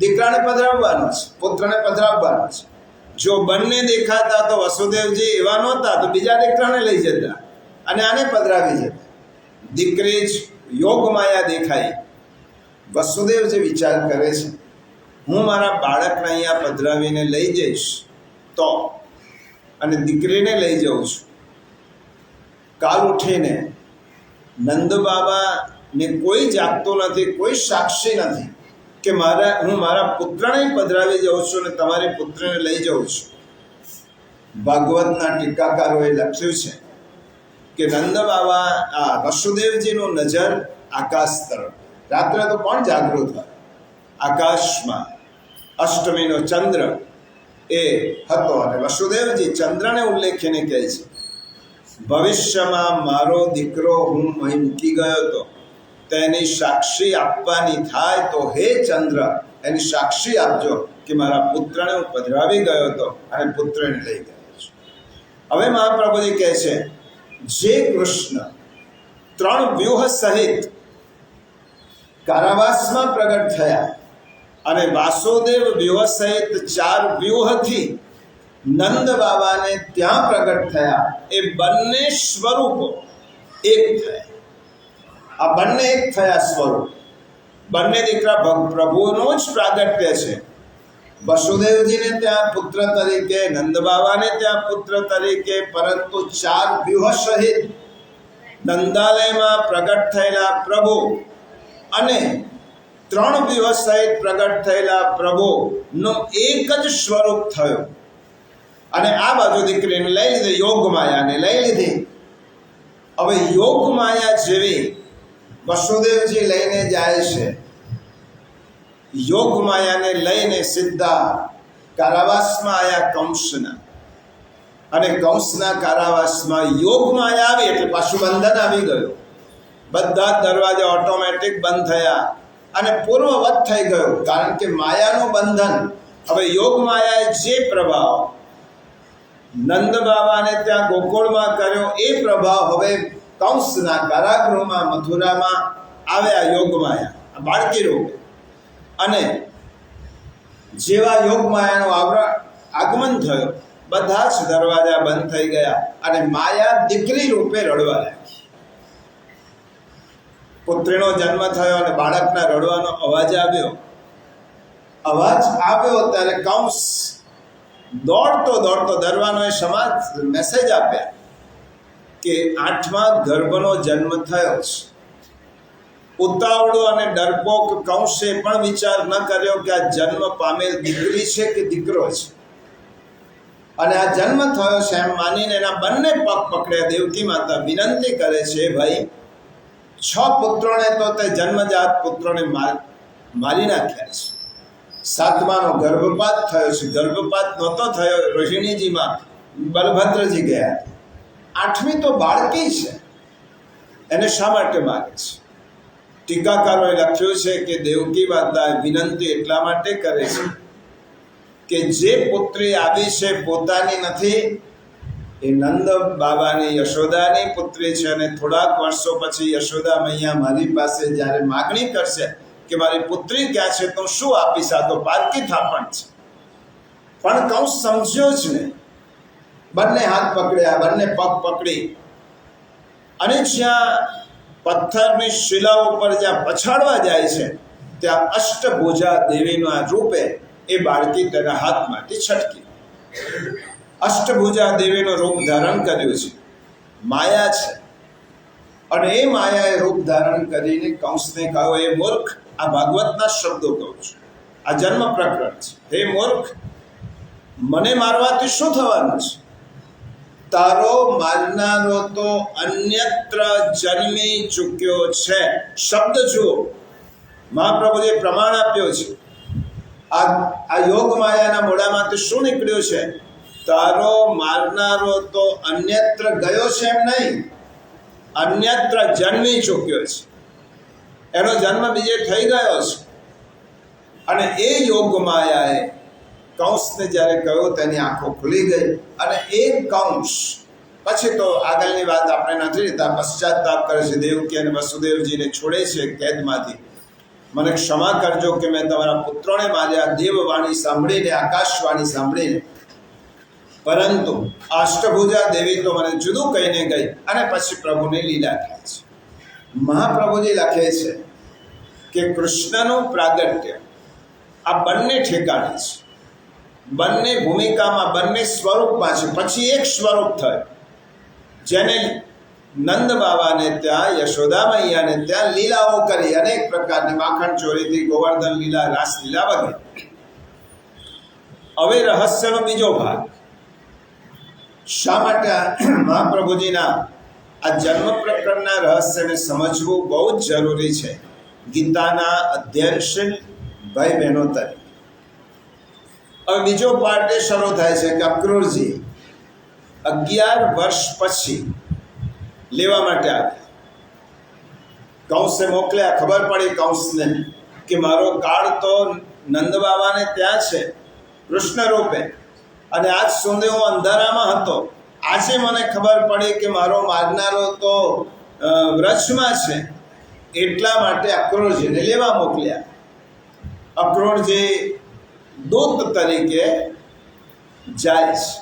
દીકરાને પધરાવવાનો છે, પુત્રને પધરાવવાનો છે. જો બંને દેખાતા તો વસુદેવજી એવા નહોતા તો બીજા દીકરાને લઈ જતા અને આને પધરાવી જતા. દીકરી જ યોગ માયા દેખાય. વસુદેવજી વિચાર કરે છે હું મારા બાળકને અહીંયા પધરાવીને લઈ જઈશ તો, અને દીકરીને લઈ જાઉં છું, કાલ ઉઠીને નંદ બાબાને કોઈ જાગતું નથી, કોઈ સાક્ષી નથી કે હું મારા પુત્રને પધરાવી જાઉં છું અને તમારી પુત્રને લઈ જાઉં છું. ભાગવતના ટીકાકારોએ લખ્યું છે કે નંદ બાબા વસુદેવજીનું નજર આકાશ તરફ. રાત્રે તો કોણ જાગૃત હોય? આકાશમાં અષ્ટમીનો ચંદ્ર એ હતો અને વસુદેવજી ચંદ્રને ઉલ્લેખીને કહે છે ભવિષ્યમાં મારો દીકરો હું અહીં મૂકી ગયો હતો તેની સાક્ષી આપવાની થાય તો હે ચંદ્ર એની સાક્ષી આપજો કે મારા પુત્રને હું પધરાવી ગયો હતો અને પુત્રને લઈ ગયો છું. હવે મહાપ્રભુજી કહે છે જે કૃષ્ણ 3 વ્યૂહ સહિત કારાવાસમાં પ્રગટ થયા અને વાસુદેવ વ્યૂહ સહિત 4 વ્યૂહથી નંદ બાબાને ત્યાં પ્રગટ થયા, એ બંને સ્વરૂપો એક થયા. આ બંને એક થયા સ્વરૂપ. બંને દીકરા પ્રભુનું જ પ્રાગટ્ય છે. વસુદેવજીને ત્યાં પુત્ર તરીકે, નંદ બાબાને ત્યાં પુત્ર તરીકે, પરંતુ 4 વ્યૂહ સહિત નંદાલયમાં પ્રગટ થયેલા પ્રભુ અને 3 વ્યૂહ સહિત પ્રગટ થયેલા પ્રભુનો એક જ સ્વરૂપ થયો. અને આ બાજુ દીકરીને લઈ લીધી, યોગ માયાને લઈ લીધી. હવે યોગ માયા જેવી વસુદેવજી લઈને જાય છે. યોગ માયાને લઈને સીધા કારાવાસમાં આવ્યા કંસના, અને કંસના કારાવાસમાં યોગ માયા આવી એટલે પાછું બંધન આવી ગયું. બધા જ દરવાજા ઓટોમેટિક બંધ થયા અને પૂર્વવત થઈ ગયું. કારણ કે માયાનું બંધન, હવે યોગ માયાએ જે પ્રભાવ નંદ બાબાને ત્યાં ગોકુળમાં કર્યો એ પ્રભાવ હવે કંસના કારાગૃહમાં મથુરામાં આવ્યા યોગ માયા બાળકી રૂપે. અને જેવા યોગ માયાનું આગમન થયું બધા જ દરવાજા બંધ થઈ ગયા અને માયા દીકરી રૂપે રડવા લાગી. પુત્રીનો જન્મ થયો અને બાળકના રડવાનો અવાજ આવ્યો. અવાજ આવ્યો ત્યારે કંસ દોડતો દરવાનો એ સમાજ મેસેજ આપ્યા કે 8મા ગર્ભનો જન્મ થયો છે. ઉતાવળો અને ડરપોક કંસે પણ વિચાર ન કર્યો કે આ જન્મ પામેલ દીકરી છે કે દીકરો છે, અને આ જન્મ થયો છે એમ માનીને એના બંને પગ પકડ્યા. દેવકી માતા વિનંતી કરે છે ભાઈ 6 પુત્રોને તો તે જન્મજાત પુત્રોને મારી નાખ્યા છે. 7માનો ગર્ભપાત થયો છે. ગર્ભપાત નહોતો થયો રોહિણીજીમાં, બલભદ્રજી ગયા. 8મી તો બાળકી છે, એને શા માટે મારે છે? ટીકાકારોએ લખ્યું છે કે દેવકી માતા વિનંતી એટલા માટે કરે છે કે જે પુત્રી આવી છે પોતાની નથી, એ નંદ બાબાની યશોદાની પુત્રી છે. અને થોડાક વર્ષો પછી યશોદા મૈયા મારી પાસે જ્યારે માગણી કરશે કે મારી પુત્રી ક્યાં છે તો શું આપીશ? આ તો પારકી થાપણ છે. પણ કંસ સમજ્યો જ નહીં. બંને હાથ પકડ્યા, બંને પગ પકડી, અને જ્યાં પથ્થરની શિલા ઉપર જ્યાં પછાડવા જાય છે ત્યાં અષ્ટભુજા દેવીના રૂપે એ બાળકી તેના હાથમાંથી છટકી. અષ્ટભુજા દેવીનું રૂપ ધારણ કર્યું છે, માયા છે. અને એ માયાએ રૂપ ધારણ કરીને કંસને કહ્યું, એ મૂર્ખ, આ ભાગવતના શબ્દો કહું છું, આ જન્મ પ્રકરણ છે. હે મૂર્ખ, મને મારવાથી શું થવાનું છે? તારો મારનારો તો અન્યત્ર જન્મી ચૂક્યો છે. શબ્દ જુઓ, મહાપ્રભુએ પ્રમાણ આપ્યો છે. આ યોગ માયાના મોઢામાંથી શું નીકળ્યું છે? તારો મારનારો તો અન્યત્ર ગયો છે એમ નહીં, અન્યત્ર જન્મી ચૂક્યો છે. એનો જન્મ બીજે થઈ ગયો છે. અને એ યોગ માયાએ કંસને જ્યારે કહ્યું તેની આંખો ખુલી ગઈ. અને એ કંસ પછી તો આગળની વાત આપણે નથી લેતા, પશ્ચાતાપ કરે છે. દેવકી અને વસુદેવજીને છોડે છે કેદમાંથી. મને ક્ષમા કરજો કે મેં તમારા પુત્રોને માર્યા, દેવવાણી સાંભળીને, આકાશવાણી સાંભળીને. પરંતુ અષ્ટભુજા દેવી તો મને જુદું કહીને ગઈ. અને પછી પ્રભુની લીલા થાય છે. મહાપ્રભુજી લખે છે કે કૃષ્ણનું પ્રાગટ્ય આ બંને ઠેકાણે છે, બંને ભૂમિકામાં, બંને સ્વરૂપમાં છે. પછી એક સ્વરૂપ થયું જેને નંદ બાબાને ત્યાં, યશોદા મૈયાને ત્યાં લીલાઓ કરી, અનેક પ્રકારની માખણ ચોરીથી, ગોવર્ધન લીલા, રાસલીલા વગેરે. હવે રહસ્યનો બીજો ભાગ. શા માટે મહાપ્રભુજીના આ જન્મ પ્રકરણના રહસ્યને સમજવું બહુ જ જરૂરી છે ગીતાના અધ્યયનશીલ ભાઈ બહેનો તરીકે. હવે બીજો પાર્ટ એ શરૂ થાય છે કે અક્રૂરજી 11 વર્ષ પછી લેવા માટે આવ્યા. કંસે મોકલ્યા. ખબર પડી કંસને કે મારો કાળ તો નંદ બાબાને ત્યાં છે કૃષ્ણ રૂપે, અને આજ સુધી હું અંધારામાં હતો. આજે મને ખબર પડી કે મારો મારનારો તો વ્રજમાં છે. એટલા માટે અક્રૂરજીને લેવા મોકલ્યા. અક્રૂરજી દૂત તરીકે જાય છે,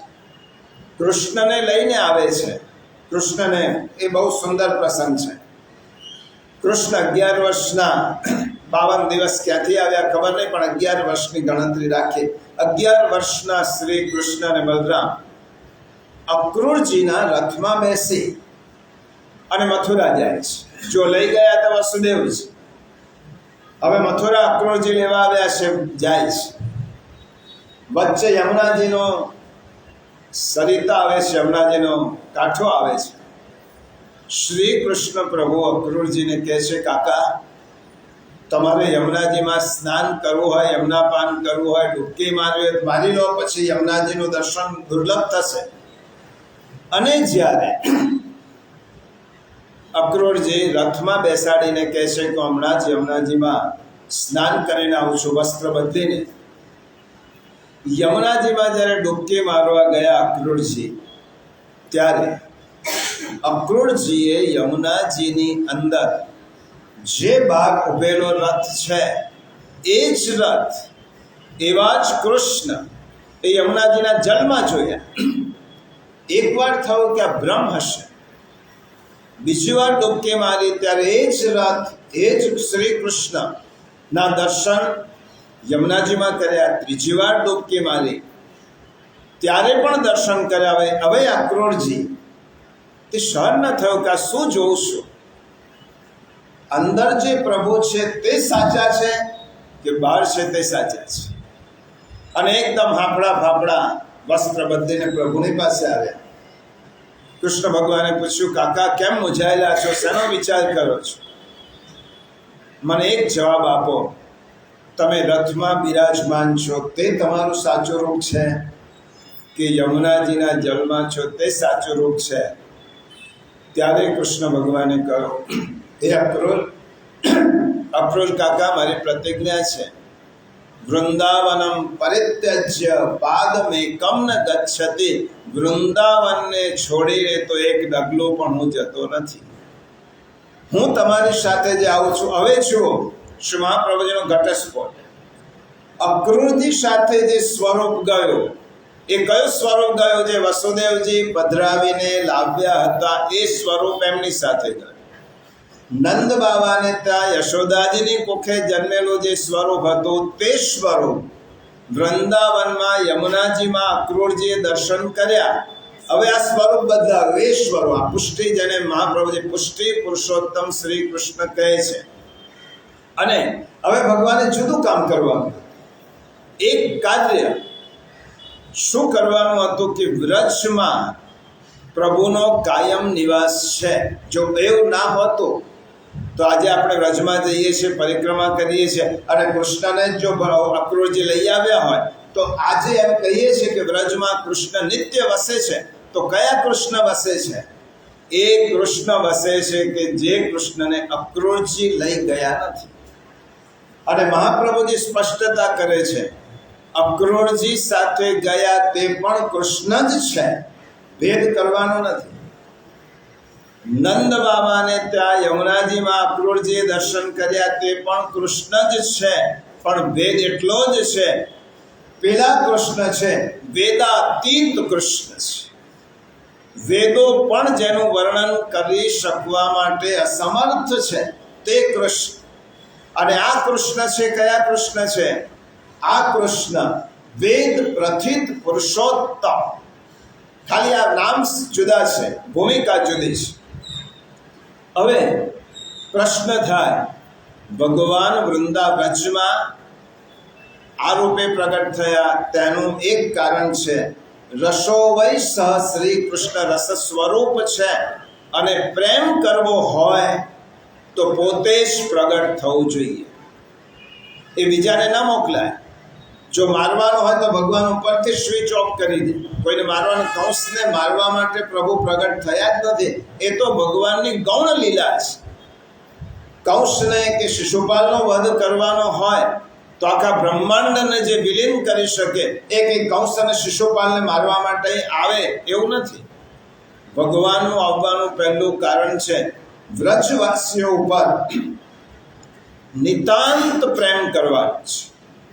કૃષ્ણને લઈને આવે છે. કૃષ્ણને એ બહુ સુંદર પ્રસંગ છે. કૃષ્ણ 11 વર્ષના, 52 દિવસ ક્યાંથી આવ્યા ખબર નહીં, પણ 11 વર્ષની ગણતરી રાખી. 11 વર્ષના શ્રી કૃષ્ણ અને બલરામ અક્રૂરજીના રથમાં બેસી અને મથુરા જાય છે. જો લઈ ગયા હતા વસુદેવજી, હવે મથુરા અક્રૂરજી લેવા આવ્યા છે, જાય છે. વચ્ચે યમુનાજીનો સરિતા આવે છે, યમુનાજીનો કાંઠો આવે છે. શ્રી કૃષ્ણ પ્રભુ અક્રૂરજીને કહે છે, કાકા તમારે યમુનાજીમાં સ્નાન કરવું હોય, યમુનાપાન કરવું હોય, ડૂબકી મારવી હોય મારી લો, પછી યમુનાજીનું દર્શન દુર્લભ થશે. અને જ્યારે અક્રૂરજી રથમાં બેસાડીને કહે છે કે હમણાં જ યમુનાજીમાં સ્નાન કરીને આવું છું, વસ્ત્ર બદલીને. યમુનાજીમાં જ્યારે ડૂબકી મારવા ગયા અક્રૂરજી, ત્યારે અક્રૂરજીએ યમુનાજીની અંદર જે ભાગ ઉભેલો રથ છે એ જ રથ, એવા જ કૃષ્ણ એ યમુનાજીના જલમાં જોયા. એકવાર થયું કે આ ભ્રમ હશે. બીજી વાર ડૂબકી મારી ત્યારે એ જ રથ, એ જ શ્રી કૃષ્ણના દર્શન યમુનાજીમાં કર્યા. ત્રીજી વાર ડૂબકી મારી ત્યારે પણ દર્શન કર્યા. હવે અક્રૂરજી તે સહન ન થયો કે આ શું જોઉં છું? અંદર જે પ્રભુ છે તે સાચા છે કે બહાર છે તે સાચા છે? અને એકદમ હાંફળા ફાફડા વસ્ત્ર બદલીને પ્રભુની પાસે આવ્યા. કૃષ્ણ ભગવાને પૂછ્યું, કાકા કેમ મૂંઝાયેલા છો, શેનો વિચાર કરો છો? મને એક જવાબ આપો, તમે રથમાં બિરાજમાન છો તે તમારું સાચું રૂપ છે કે યમુનાજીના જલમાં છો તે સાચું રૂપ છે? ત્યારે કૃષ્ણ ભગવાને કહ્યું, હે અક્રૂર કાકા, મારી પ્રતિજ્ઞા છે, વૃંદાવનમ પરિત્યજ્ય પાદમેકમ ન ગચ્છતિ, વૃંદાવનને છોડીને તો એક ડગલું પણ હું જતો નથી. હું તમારી સાથે જે આવું છું. હવે જુઓ શ્રી મહાપ્રભુજીનો ઘટસ્ફોટ. અક્રૂરજી સાથે જે સ્વરૂપ ગયો, એ કયું સ્વરૂપ ગયો? જે વસુદેવજી પધરાવીને લાવ્યા હતા એ સ્વરૂપ એમની સાથે ગયું. નંદ બાબાને ત્યાં યશોદાજીની કુખે જન્મેલું જે સ્વરૂપ હતું તે સ્વરૂપ વૃંદાવનમાં યમુનાજીમાં અક્રૂરજીએ દર્શન કર્યા. હવે આ સ્વરૂપ બદલાયું. એ સ્વરૂપ, આ પુષ્ટિ, જેને મહાપ્રભુજી પુષ્ટિ પુરુષોત્તમ શ્રી કૃષ્ણ કહે છે. અને હવે ભગવાને જુદું કામ કરવાનું. એક કાર્ય શું કરવાનું હતું કે વ્રજમાં પ્રભુનો કાયમ નિવાસ છે. જો એવું ના હોતું તો આજે આપણે વ્રજમાં જઈએ છીએ, પરિક્રમા કરીએ છીએ, અને કૃષ્ણને જો અક્રૂરજી લઈ આવ્યા હોય તો આજે એમ કહીએ છીએ કે વ્રજમાં કૃષ્ણ નિત્ય વસે છે. તો કયા કૃષ્ણ વસે છે? એ કૃષ્ણ વસે છે કે જે કૃષ્ણને અક્રૂરજી લઈ ગયા નથી. અને મહાપ્રભુજી સ્પષ્ટતા કરે છે, અક્રૂરજી સાથે ગયા તે પણ કૃષ્ણ જ છે, ભેદ કરવાનો નથી. નંદ બાબાને ત્યાં યમુનાજીમાં અક્રૂરજીએ દર્શન કર્યા તે પણ કૃષ્ણ જ છે, પણ ભેદ એટલો જ છે, પેલા કૃષ્ણ છે વેદાતીત કૃષ્ણ છે. વેદો પણ જેનું વર્ણન કરી શકવા માટે અસમર્થ છે તે કૃષ્ણ. અને આ કૃષ્ણ છે, કયા કૃષ્ણ છે? આ કૃષ્ણ વેદ પ્રથિત પુરુષોત્તમ. ખાલી આ નામ જુદા છે, ભૂમિકા જુદી છે. હવે પ્રશ્ન થાય, ભગવાન વૃંદાવ્રજમાં આ રૂપે પ્રગટ થયા તેનું એક કારણ છે, રસો વૈ સહ શ્રી કૃષ્ણ રસ સ્વરૂપ છે. અને પ્રેમ કરવો હોય તો પોતે જ પ્રગટ થવું જોઈએ, એ બીજાને ન મોકલાય. જો મારવાનો હોય તો ભગવાન ઉપરથી સ્વિચ ઓફ કરી દે. કોઈને મારવાનું, કંસને મારવા માટે પ્રભુ પ્રગટ થયા જ નથી. એ તો ભગવાનની ગૌણ લીલા છે. કંસને કે શિશુપાલનો વધ કરવાનો હોય તો આખા બ્રહ્માંડને જે વિલીન કરી શકે, એ કંઈ કંસ અને શિશુપાલને મારવા માટે આવે એવું નથી. ભગવાનનું આવવાનું પહેલું કારણ છે વ્રજવાસીઓ ઉપર નિતાંત પ્રેમ કરવાનો છે.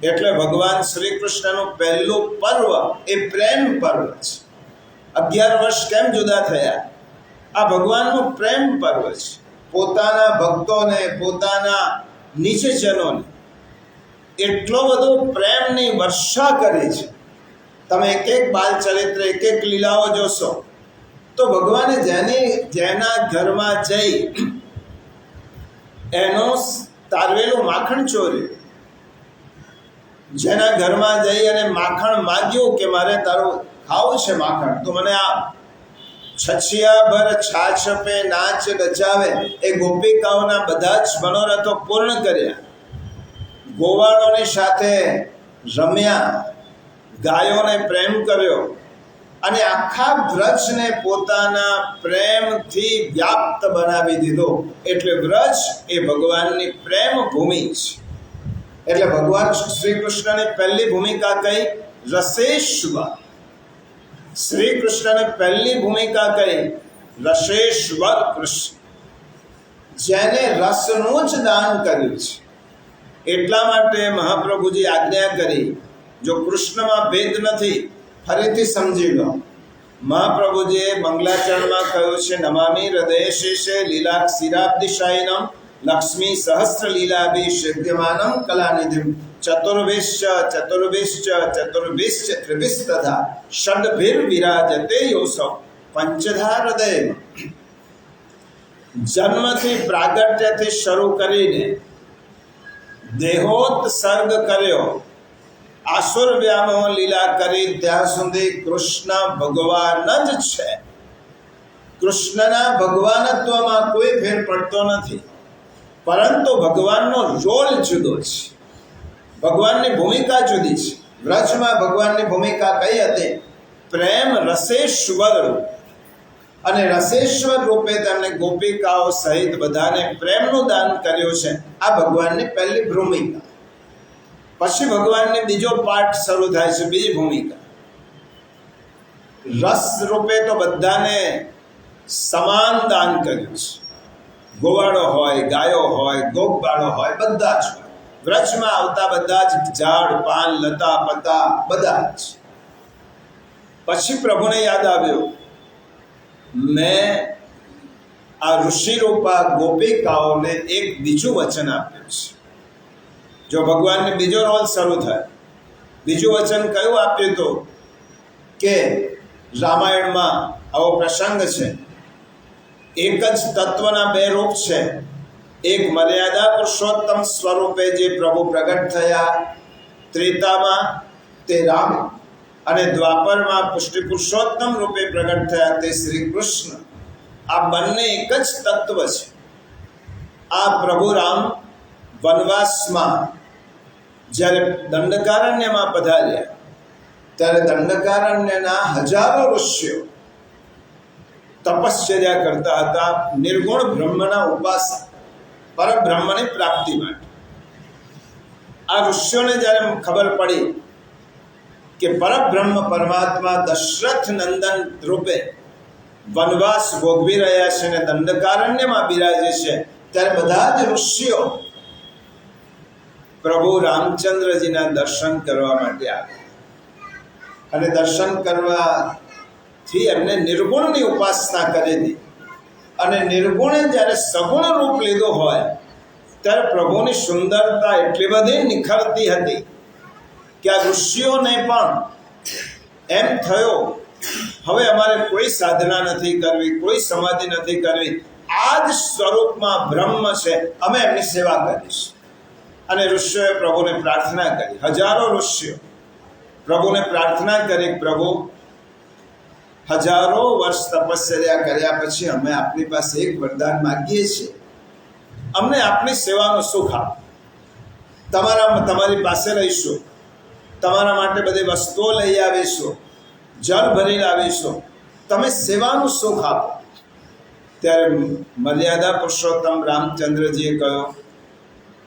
એટલે ભગવાન શ્રી કૃષ્ણનું પહેલું પર્વ એ પ્રેમ પર્વ છે. 11 વર્ષ કેમ જુદા થયા? આ ભગવાનનું પ્રેમ પર્વ છે. પોતાના ભક્તોને, પોતાના નિજજનોને એટલો બધો પ્રેમની વર્ષા કરી છે. તમે એક એક બાલ ચરિત્ર, એક એક લીલાઓ જોશો તો ભગવાને જેના ઘરમાં જઈ એનો તારવેલું માખણ ચોર્યું, જેના ઘરમાં જઈ અને માખણ માગ્યું કે મારે તારું ખાવું છે માખણ, તો મને આપ. છછિયા ભર છાછ પે નાચ રચાવે, એ ગોપિકાઓના બધા જ મનોરથો પૂર્ણ કર્યા. ગોવાળોની સાથે રમ્યા, ગાયોને પ્રેમ કર્યો, અને આખા વ્રજને પોતાના પ્રેમથી વ્યાપ્ત બનાવી દીધો. એટલે વ્રજ એ ભગવાનની પ્રેમ ભૂમિ છે. એટલે ભગવાન શ્રી કૃષ્ણની પહેલી ભૂમિકા કઈ? રસેશ્વર. શ્રી કૃષ્ણને પહેલી ભૂમિકા કઈ? રસેશ્વર કૃષ્ણ, જેને રસનું જ દાન કર્યું છે. એટલા માટે મહાપ્રભુજી આજ્ઞા કરી, જો કૃષ્ણમાં ભેદ નથી, ફરીથી સમજી લો. મહાપ્રભુજીએ મંગલાચરણમાં કહ્યું છે, નમામિ હૃદય શેષે લીલા ક્ષીરાબ્દિશાયિનમ લક્ષ્મી સહસ્ર લીલાભિ સેવ્યમાનમ કલાનિધિમ ચતુર્ભિશ્ચ ચતુર્ભિશ્ચ ચતુર્ભિશ્ચ ત્રિભિસ્તથા ષડભિર વિરાજતે યોસૌ પંચધા હૃદય. જન્મથી પ્રાગટ્યથી શરૂ કરીને દેહોત્સર્ગ કર્યો, આસુર વ્યામોહ લીલા કરી ત્યાં સુધી કૃષ્ણ ભગવાન જ છે. કૃષ્ણના ભગવાનત્વમાં કોઈ ફેર પડતો નથી. પરંતુ ભગવાનનો રોલ જુદો છે, ભગવાનની ભૂમિકા જુદી છે. વ્રજમાં ભગવાનની ભૂમિકા કઈ હતી? પ્રેમ રસેશ્વર, અને રસેશ્વર રૂપે તેમણે ગોપિકાઓ સહિત બધાને પ્રેમનું દાન કર્યું છે. આ ભગવાનની પહેલી ભૂમિકા. પછી ભગવાનને બીજો પાઠ શરૂ થાય છે, બીજી ભૂમિકા. રસ રૂપે તો બધાને સમાન દાન કર્યું છે. ગોવાળો હોય, ગાયો હોય, ગોપબાળો હોય, બધા જ હોય. વ્રજમાં આવતા બધા જ ઝાડ પાન લતા પતા બધા જ. પછી પ્રભુને યાદ આવ્યું, મેં આ ઋષિરૂપા ગોપિકાઓને એક બીજું વચન આપ્યું છે. જો ભગવાનને બીજો રોલ શરૂ થાય, બીજું વચન કયું આપ્યું હતું કે રામાયણમાં આવો પ્રસંગ છે, એક જ તત્વના બે રૂપ છે. એક મર્યાદા પુરુષોત્તમ સ્વરૂપે જે પ્રભુ પ્રગટ થયા ત્રેતામાં તે રામ, અને દ્વાપરમાં પુષ્ટિ પુરુષોત્તમ રૂપે પ્રગટ થયા તે શ્રી કૃષ્ણ. આ બંને એક જ તત્વ છે. આ પ્રભુ રામ વનવાસમાં જ્યારે દંડકારણ્યમાં પધાર્યા ત્યારે દંડકારણ્યના હજારો ઋષિઓ તપશ્ચર્યા કરતા હતા નિર્ગુણ બ્રહ્મના ઉપાસક, પરબ્રહ્મની પ્રાપ્તિ માટે. આ ઋષિઓને જ્યારે ખબર પડી કે પરબ્રહ્મ પરમાત્મા દશરથ નંદન રૂપે વનવાસ ભોગવી રહ્યા છે અને દંડકારણ્યમાં બિરાજે છે, ત્યારે બધા જ ઋષિઓ પ્રભુ રામચંદ્રજીના દર્શન કરવા માટે આવ્યા. અને દર્શન કરવાથી એમને નિર્ગુણની ઉપાસના કરી હતી. અને નિર્ગુણે જ્યારે સગુણ રૂપ લીધું હોય ત્યારે પ્રભુની સુંદરતા એટલી બધી નિખરતી હતી કે આ ઋષિઓને પણ એમ થયો, હવે અમારે કોઈ સાધના નથી કરવી, કોઈ સમાધિ નથી કરવી, આ જ સ્વરૂપમાં બ્રહ્મ છે, અમે એમની સેવા કરીશું. અને ઋષિઓએ પ્રભુને પ્રાર્થના કરી. હજારો ઋષિઓ પ્રભુને પ્રાર્થના કરી, પ્રભુ હજારો વર્ષ તપશ્ચર્યા કર્યા પછી અમે આપની પાસે એક વરદાન માગીએ છીએ, અમને આપની સેવાનું સુખ આપો. તમારી પાસે રહીશું, તમારા માટે બધી વસ્તુઓ લઈ આવીશું, જળ ભરી લાવીશું, તમે સેવાનું સુખ આપો. ત્યારે મર્યાદા પુરુષોત્તમ રામચંદ્રજીએ કહ્યું,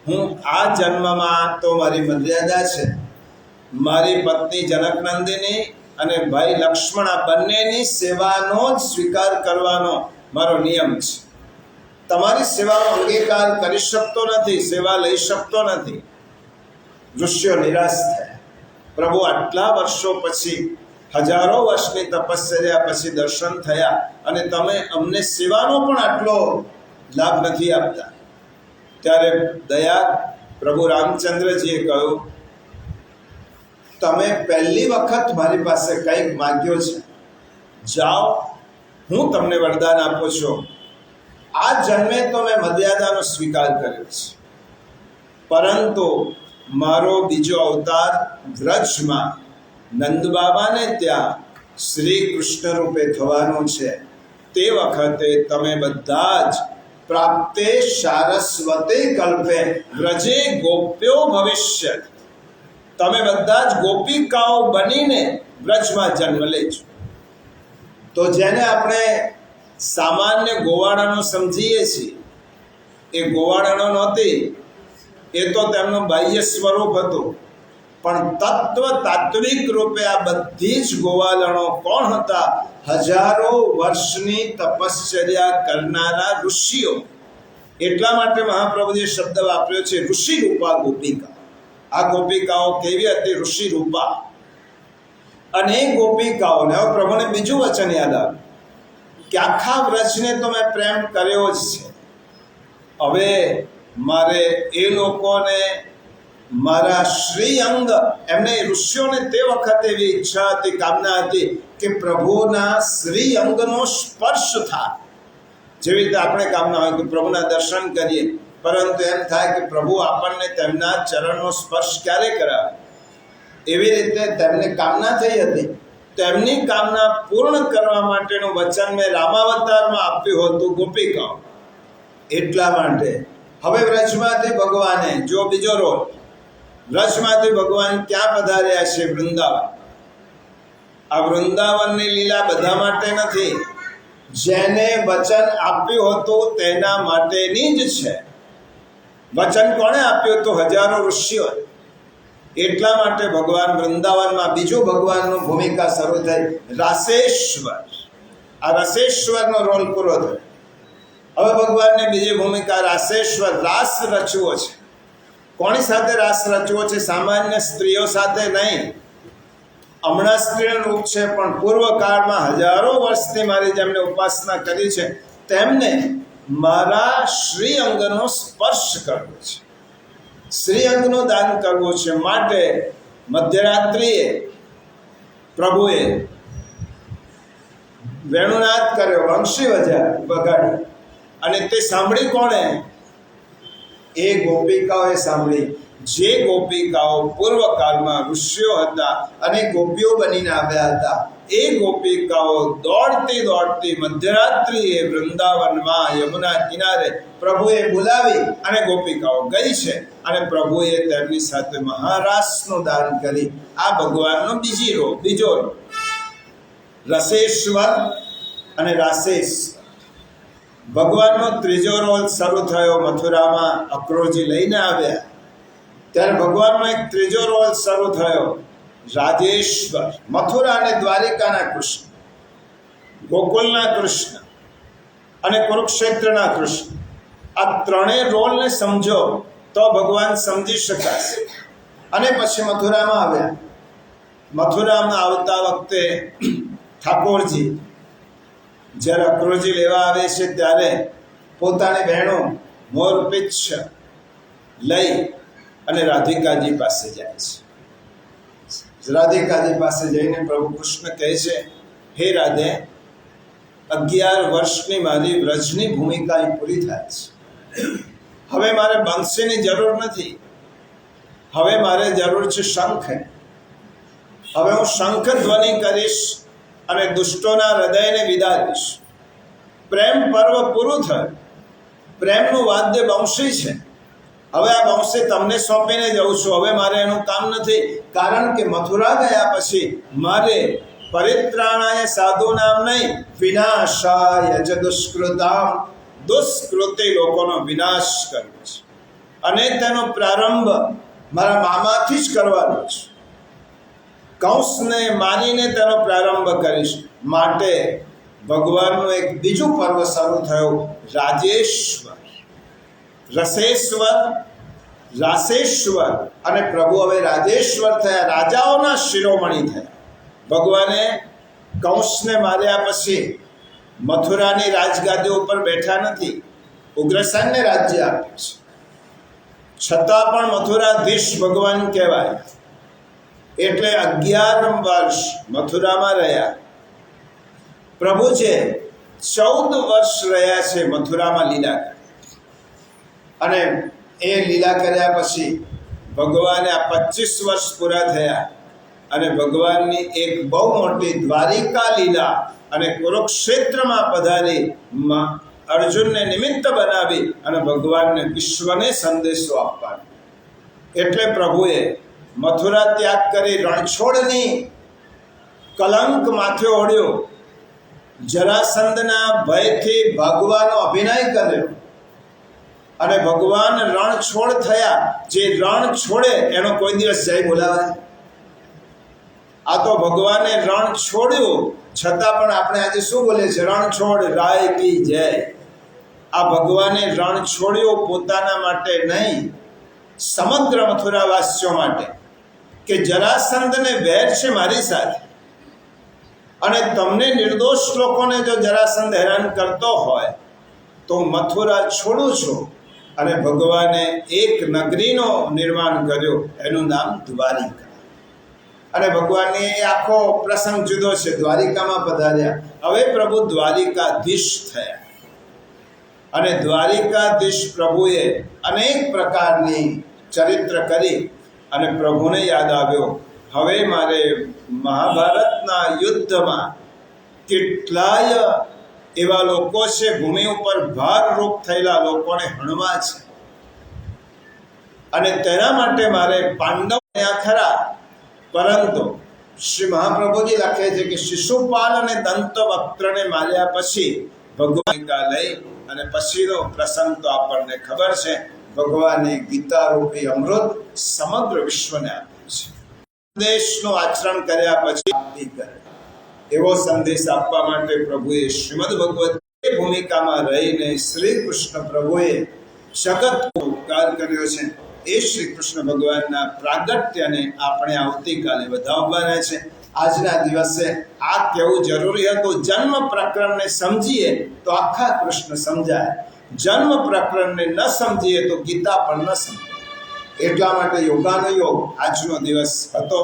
હું આ જન્મમાં તો મારી મર્યાદા છે, મારી પત્ની જનકનંદિની અને ભાઈ લક્ષ્મણ આ બંનેની સેવાનો જ સ્વીકાર કરવાનો મારો નિયમ છે. તમારી સેવાનો અંગીકાર કરી શકતો નથી, સેવા લઈ શકતો નથી. ઋષિઓ નિરાશ થયા. પ્રભુ આટલા વર્ષો પછી, હજારો વર્ષની તપશ્ચર્યા પછી દર્શન થયા અને તમે અમને સેવાનો પણ આટલો લાભ નથી આપતા. ત્યારે દયા પ્રભુ રામચંદ્રજીએ કહ્યું, તમે પહેલી વખત મારી પાસે કંઈક માગ્યો છે, જાઓ હું તમને વરદાન આપું છું. આ જન્મે તો મેં મર્યાદાનો સ્વીકાર કર્યો છે, પરંતુ મારો બીજો અવતાર વ્રજમાં નંદબાબાને ત્યાં શ્રી કૃષ્ણ રૂપે થવાનો છે. તે વખતે તમે બધા જ પ્રાપ્તે સારસ્વતે કલ્પે વ્રજે ગોપ્યો ભવિષ્ય, તમે બધા જ ગોપિકાઓ બનીને વ્રજમાં જન્મ લેજો. તો જેને આપણે સામાન્ય ગોવાળાનો સમજીએ છીએ, એ ગોવાળાનો નહોતી, એ તો તેમનું બાહ્ય સ્વરૂપ હતું. પણ તત્વ તાત્વિક રૂપે આ બધી જ ગોવાલણો કોણ હતા? હજારો વર્ષની તપશ્ચર્યા કરનારા ઋષિઓ. એટલા માટે મહાપ્રભુજીએ શબ્દ વાપર્યો છે ઋષિ રૂપા ગોપિકા. આ ગોપિકાઓ કેવી હતી? ઋષિ રૂપા. અને એ ગોપિકાઓને હવે પ્રભુને બીજું વચન યાદ આવ્યું કે આખા વ્રજને તો મેં પ્રેમ કર્યો જ છે, હવે મારે એ લોકોને મારા શ્રી અંગ, એમને ઋષિઓને તે વખતે એવી ઈચ્છા હતી, કામના હતી કે પ્રભુના શ્રી અંગનો સ્પર્શ થાય. જેવી રીતે આપણે કામના હોય કે પ્રભુના દર્શન કરીએ, પરંતુ એમ થાય કે પ્રભુ આપણને તેમના ચરણનો સ્પર્શ ક્યારે કરાવે. એવી રીતે તેમને કામના થઈ હતી. તેમની કામના પૂર્ણ કરવા માટેનું વચન મેં રામાવતારમાં આપ્યું હતું ગોપિકાઓ. એટલા માટે હવે વ્રજમાંથી ભગવાને જો બીજો રોલ, વ્રજમાંથી ભગવાન ક્યાં પધાર્યા છે? વૃંદાવન. આ વૃંદાવનની લીલા બધા માટે નથી, જેને વચન આપ્યું હતું તેના માટેની જ છે. વચન કોણે આપ્યું હતું? હજારો ઋષિઓ. એટલા માટે ભગવાન વૃંદાવનમાં બીજું ભગવાનનું ભૂમિકા શરૂ થઈ, રાસેશ્વર. આ રસેશ્વરનો રોલ પૂરો થયો. હવે ભગવાનની બીજી ભૂમિકા રાસેશ્વર, રાસ રચવો છે. કોની સાથે રાસ રચવો છે? સામાન્ય સ્ત્રીઓ સાથે નહીં. હમણાં સ્ત્રીનું રૂપ છે, પણ પૂર્વકાળમાં હજારો વર્ષથી મારી જેમને ઉપાસના કરી છે તેમને મારા શ્રી અંગનો સ્પર્શ કરવો છે, શ્રી અંગનું દાન કરવું છે. માટે મધ્યરાત્રિએ પ્રભુએ વેણુનાદ કર્યો, વંશી વગાડી, અને તે સાંભળી કોણે? એ ગોપિકાઓએ સાંભળી, જે ગોપિકાઓ પૂર્વકાળમાં ઋષિઓ હતા અને ગોપીઓ બનીને આવ્યા હતા. એ ગોપિકાઓ દોડતી દોડતી મધ્યરાત્રિએ વૃંદાવનમાં યમુના કિનારે પ્રભુએ બોલાવી અને ગોપિકાઓ ગઈ છે, અને પ્રભુએ તેમની સાથે મહારાસનું દાન કરી. આ ભગવાનનો બીજો રોલ, રસેશ્વર અને રાસેશ્વર. ભગવાનનો ત્રીજો રોલ શરૂ થયો મથુરામાં. અક્રોજી લઈને આવ્યા ત્યારે ભગવાનનો એક ત્રીજો રોલ શરૂ થયો, રાજેશ્વર. મથુરા અને દ્વારિકાના કૃષ્ણ, ગોકુલના કૃષ્ણ અને કુરુક્ષેત્રના કૃષ્ણ. આ ત્રણેય રોલને સમજો તો ભગવાન સમજી શકાશે. અને પછી મથુરામાં આવ્યા. મથુરામાં આવતા વખતે ઠાકોરજી જ્યારે અક્રોજી લેવા આવે છે ત્યારે પોતાની બહેનો મોરપીચ્છ લઈ અને રાધિકાજી પાસે જાય છે. રાધિકાજી પાસે જઈને પ્રભુ કૃષ્ણ કહે છે, હે રાધે, 11 વર્ષની મારી વ્રજની ભૂમિકા પૂરી થાય છે. હવે મારે બંસીની જરૂર નથી, હવે મારે જરૂર છે શંખ. હવે હું શંખ ધ્વનિ કરીશ અને દુષ્ટોના હૃદયને વિદારીશ. પ્રેમ પર્વ પૂરું થયું. પ્રેમનું વાદ્ય બંસી છે. હવે આ બંસી તમને સોંપીને જઉં છું. હવે મારે એનું કામ નથી, કારણ કે મથુરા ગયા પછી મારે પરિત્રાણાય સાધુનામ નહીં, વિનાશાય ચ દુષ્કૃતામ, દુષ્કૃતિ લોકોનો વિનાશ કરવો છે. અને તેનો પ્રારંભ મારા મામાથી જ કરવાનો છે. કંસને મારીને તેનો પ્રારંભ કરીશ. માટે ભગવાનનું એક બીજું પર્વ શરૂ થયું, રાજેશ્વર, રસેશ્વર, રાસેશ્વર. અને પ્રભુ હવે રાજેશ્વર થયા, રાજાઓના શિરોમણી થયા. ભગવાને કંસને માર્યા પછી મથુરાની રાજગાદી ઉપર બેઠા નથી, ઉગ્રસેનને રાજ્ય આપ્યું છે. છતાં પણ મથુરાધીશ ભગવાન કહેવાય. એટલે 11 વર્ષ મથુરામાં રહ્યા. પ્રભુ છે 14 વર્ષ રહ્યા છે મથુરામાં લીલા કરી. અને એ લીલા કર્યા પછી ભગવાને આ 25 વર્ષ પૂરા થયા અને ભગવાનની એક બહુ મોટી દ્વારિકા લીલા અને કુરુક્ષેત્રમાં પધારી અર્જુનને નિમિત્ત બનાવી અને ભગવાનને વિશ્વને સંદેશો આપવાનો. એટલે પ્રભુએ મથુરા ત્યાગ કરી રણછોડની કલંક માથે ઓઢ્યો, જરાસંધના ભયથી ભાગવાનો અભિનય કર્યો અને ભગવાન રણછોડ થયા. જે રણ છોડે એનો કોઈ દિવસ જય બોલાવાય? આ તો ભગવાને રણ છોડ્યું, છતાં પણ આપણે આજે શું બોલીએ છીએ? રણછોડ રાય કી જય. આ ભગવાને રણ છોડ્યું પોતાના માટે નહીં, સમગ્ર મથુરાવાસીઓ માટે, કે જરાસંધને વેર છે મારી સાથે, અને તમને નિર્દોષ લોકોને જો જરાસંધ હેરાન કરતો હોય તો મથુરા છોડું છું. અને ભગવાને એક નગરીનો નિર્માણ કર્યો, એનું નામ દ્વારિકા. અને ભગવાનની આખો પ્રસંગ જુદો છે. દ્વારિકામાં પધાર્યા. હવે પ્રભુ દ્વારિકાધીશ થયા. અને દ્વારિકાધીશ પ્રભુએ અનેક પ્રકારની ચરિત્ર કરી અને પ્રભુને યાદ આવ્યો, હવે મારે મહાભારતના યુદ્ધમાં કેટલાય એવા લોકો છે, ભૂમિ ઉપર ભારરૂપ થયેલા લોકોને હણવા છે. અને તેના માટે મારે પાંડવ ત્યાં ખરા, પરંતુ શ્રી મહાપ્રભુજી લખે છે કે શિશુપાલ અને દંતવક્ત્રને માર્યા પછી ભગવાન લઈ અને પછીનો પ્રસંગ તો આપણને ખબર છે. ભગવાને ગીતા રૂપી અમૃત સમગ્ર વિશ્વને આપ્યું છે. સંદેશનું આચરણ કર્યા પછી એવો સંદેશ આપવા માટે પ્રભુએ શ્રીમદ ભગવત ભૂમિકામાં રહીને શ્રી કૃષ્ણ પ્રભુએ જગત ઉપકાર કર્યો છે. એ શ્રી કૃષ્ણ ભગવાનના પ્રાગટ્યને આપણે આવતીકાલે વધાવવાના છે. આજના દિવસે આ કહેવું જરૂરી હતું. જન્મ પ્રકરણને સમજીએ તો આખા કૃષ્ણ સમજાય, જન્મ પ્રકરણને ન સમજીએ તો ગીતા પણ ન સમજાય. એટલા માટે યોગાનુયોગ આજનો દિવસ હતો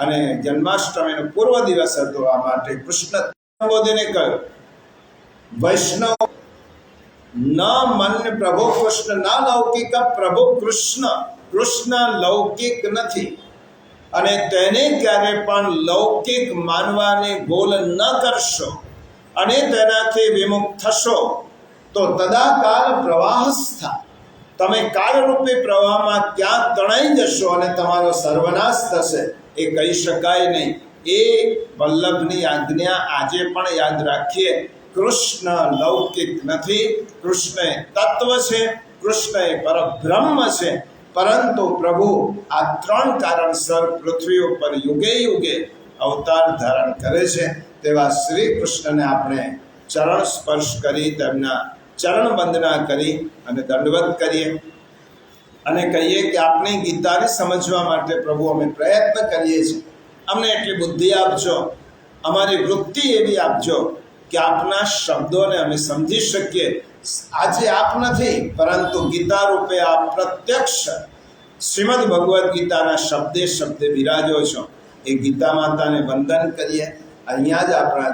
અને જન્માષ્ટમીનો પૂર્વ દિવસ હતો. આ માટે કૃષ્ણ બોધીને કહ્યું, વૈષ્ણવ ન મન પ્રભુ કૃષ્ણ ના લૌકિક, પ્રભુ કૃષ્ણ, કૃષ્ણ લૌકિક નથી અને તેને ક્યારે પણ લૌકિક માનવાને ગોલ ન કરશો અને તેનાથી વિમુખ થશો તો તદાકાલ પ્રવાહસ્થા, તમે કાળરૂપી પ્રવાહમાં ક્યાં તણાઈ જશો અને તમારો સર્વનાશ થશે. એ કહી શકાય નહીં. એ વલ્લભની આજ્ઞા આજે પણ યાદ રાખીએ. કૃષ્ણ લૌકિક નથી, કૃષ્ણ એ તત્વ છે, કૃષ્ણ એ પરબ્રહ્મ છે. પરંતુ પ્રભુ આ ત્રણ કારણસર પૃથ્વી ઉપર યુગે યુગે અવતાર ધારણ કરે છે. તેવા શ્રી કૃષ્ણને આપણે ચરણ સ્પર્શ કરી, તેમના ચરણ વંદના કરી અને દંડવત કરીએ અને કહીએ કે આપણી ગીતાને સમજવા માટે પ્રભુ અમે પ્રયત્ન કરીએ છીએ. અમને એટલી બુદ્ધિ આપજો, અમારી વૃત્તિ એવી આપજો કે આપના શબ્દોને અમે સમજી શકીએ. આજે આપ નથી, પરંતુ ગીતા રૂપે આપ પ્રત્યક્ષ શ્રીમદ ભગવદ્ ગીતાના શબ્દે શબ્દે બિરાજો છો. એ ગીતા માતાને વંદન કરીએ. અહીંયા જ આપણા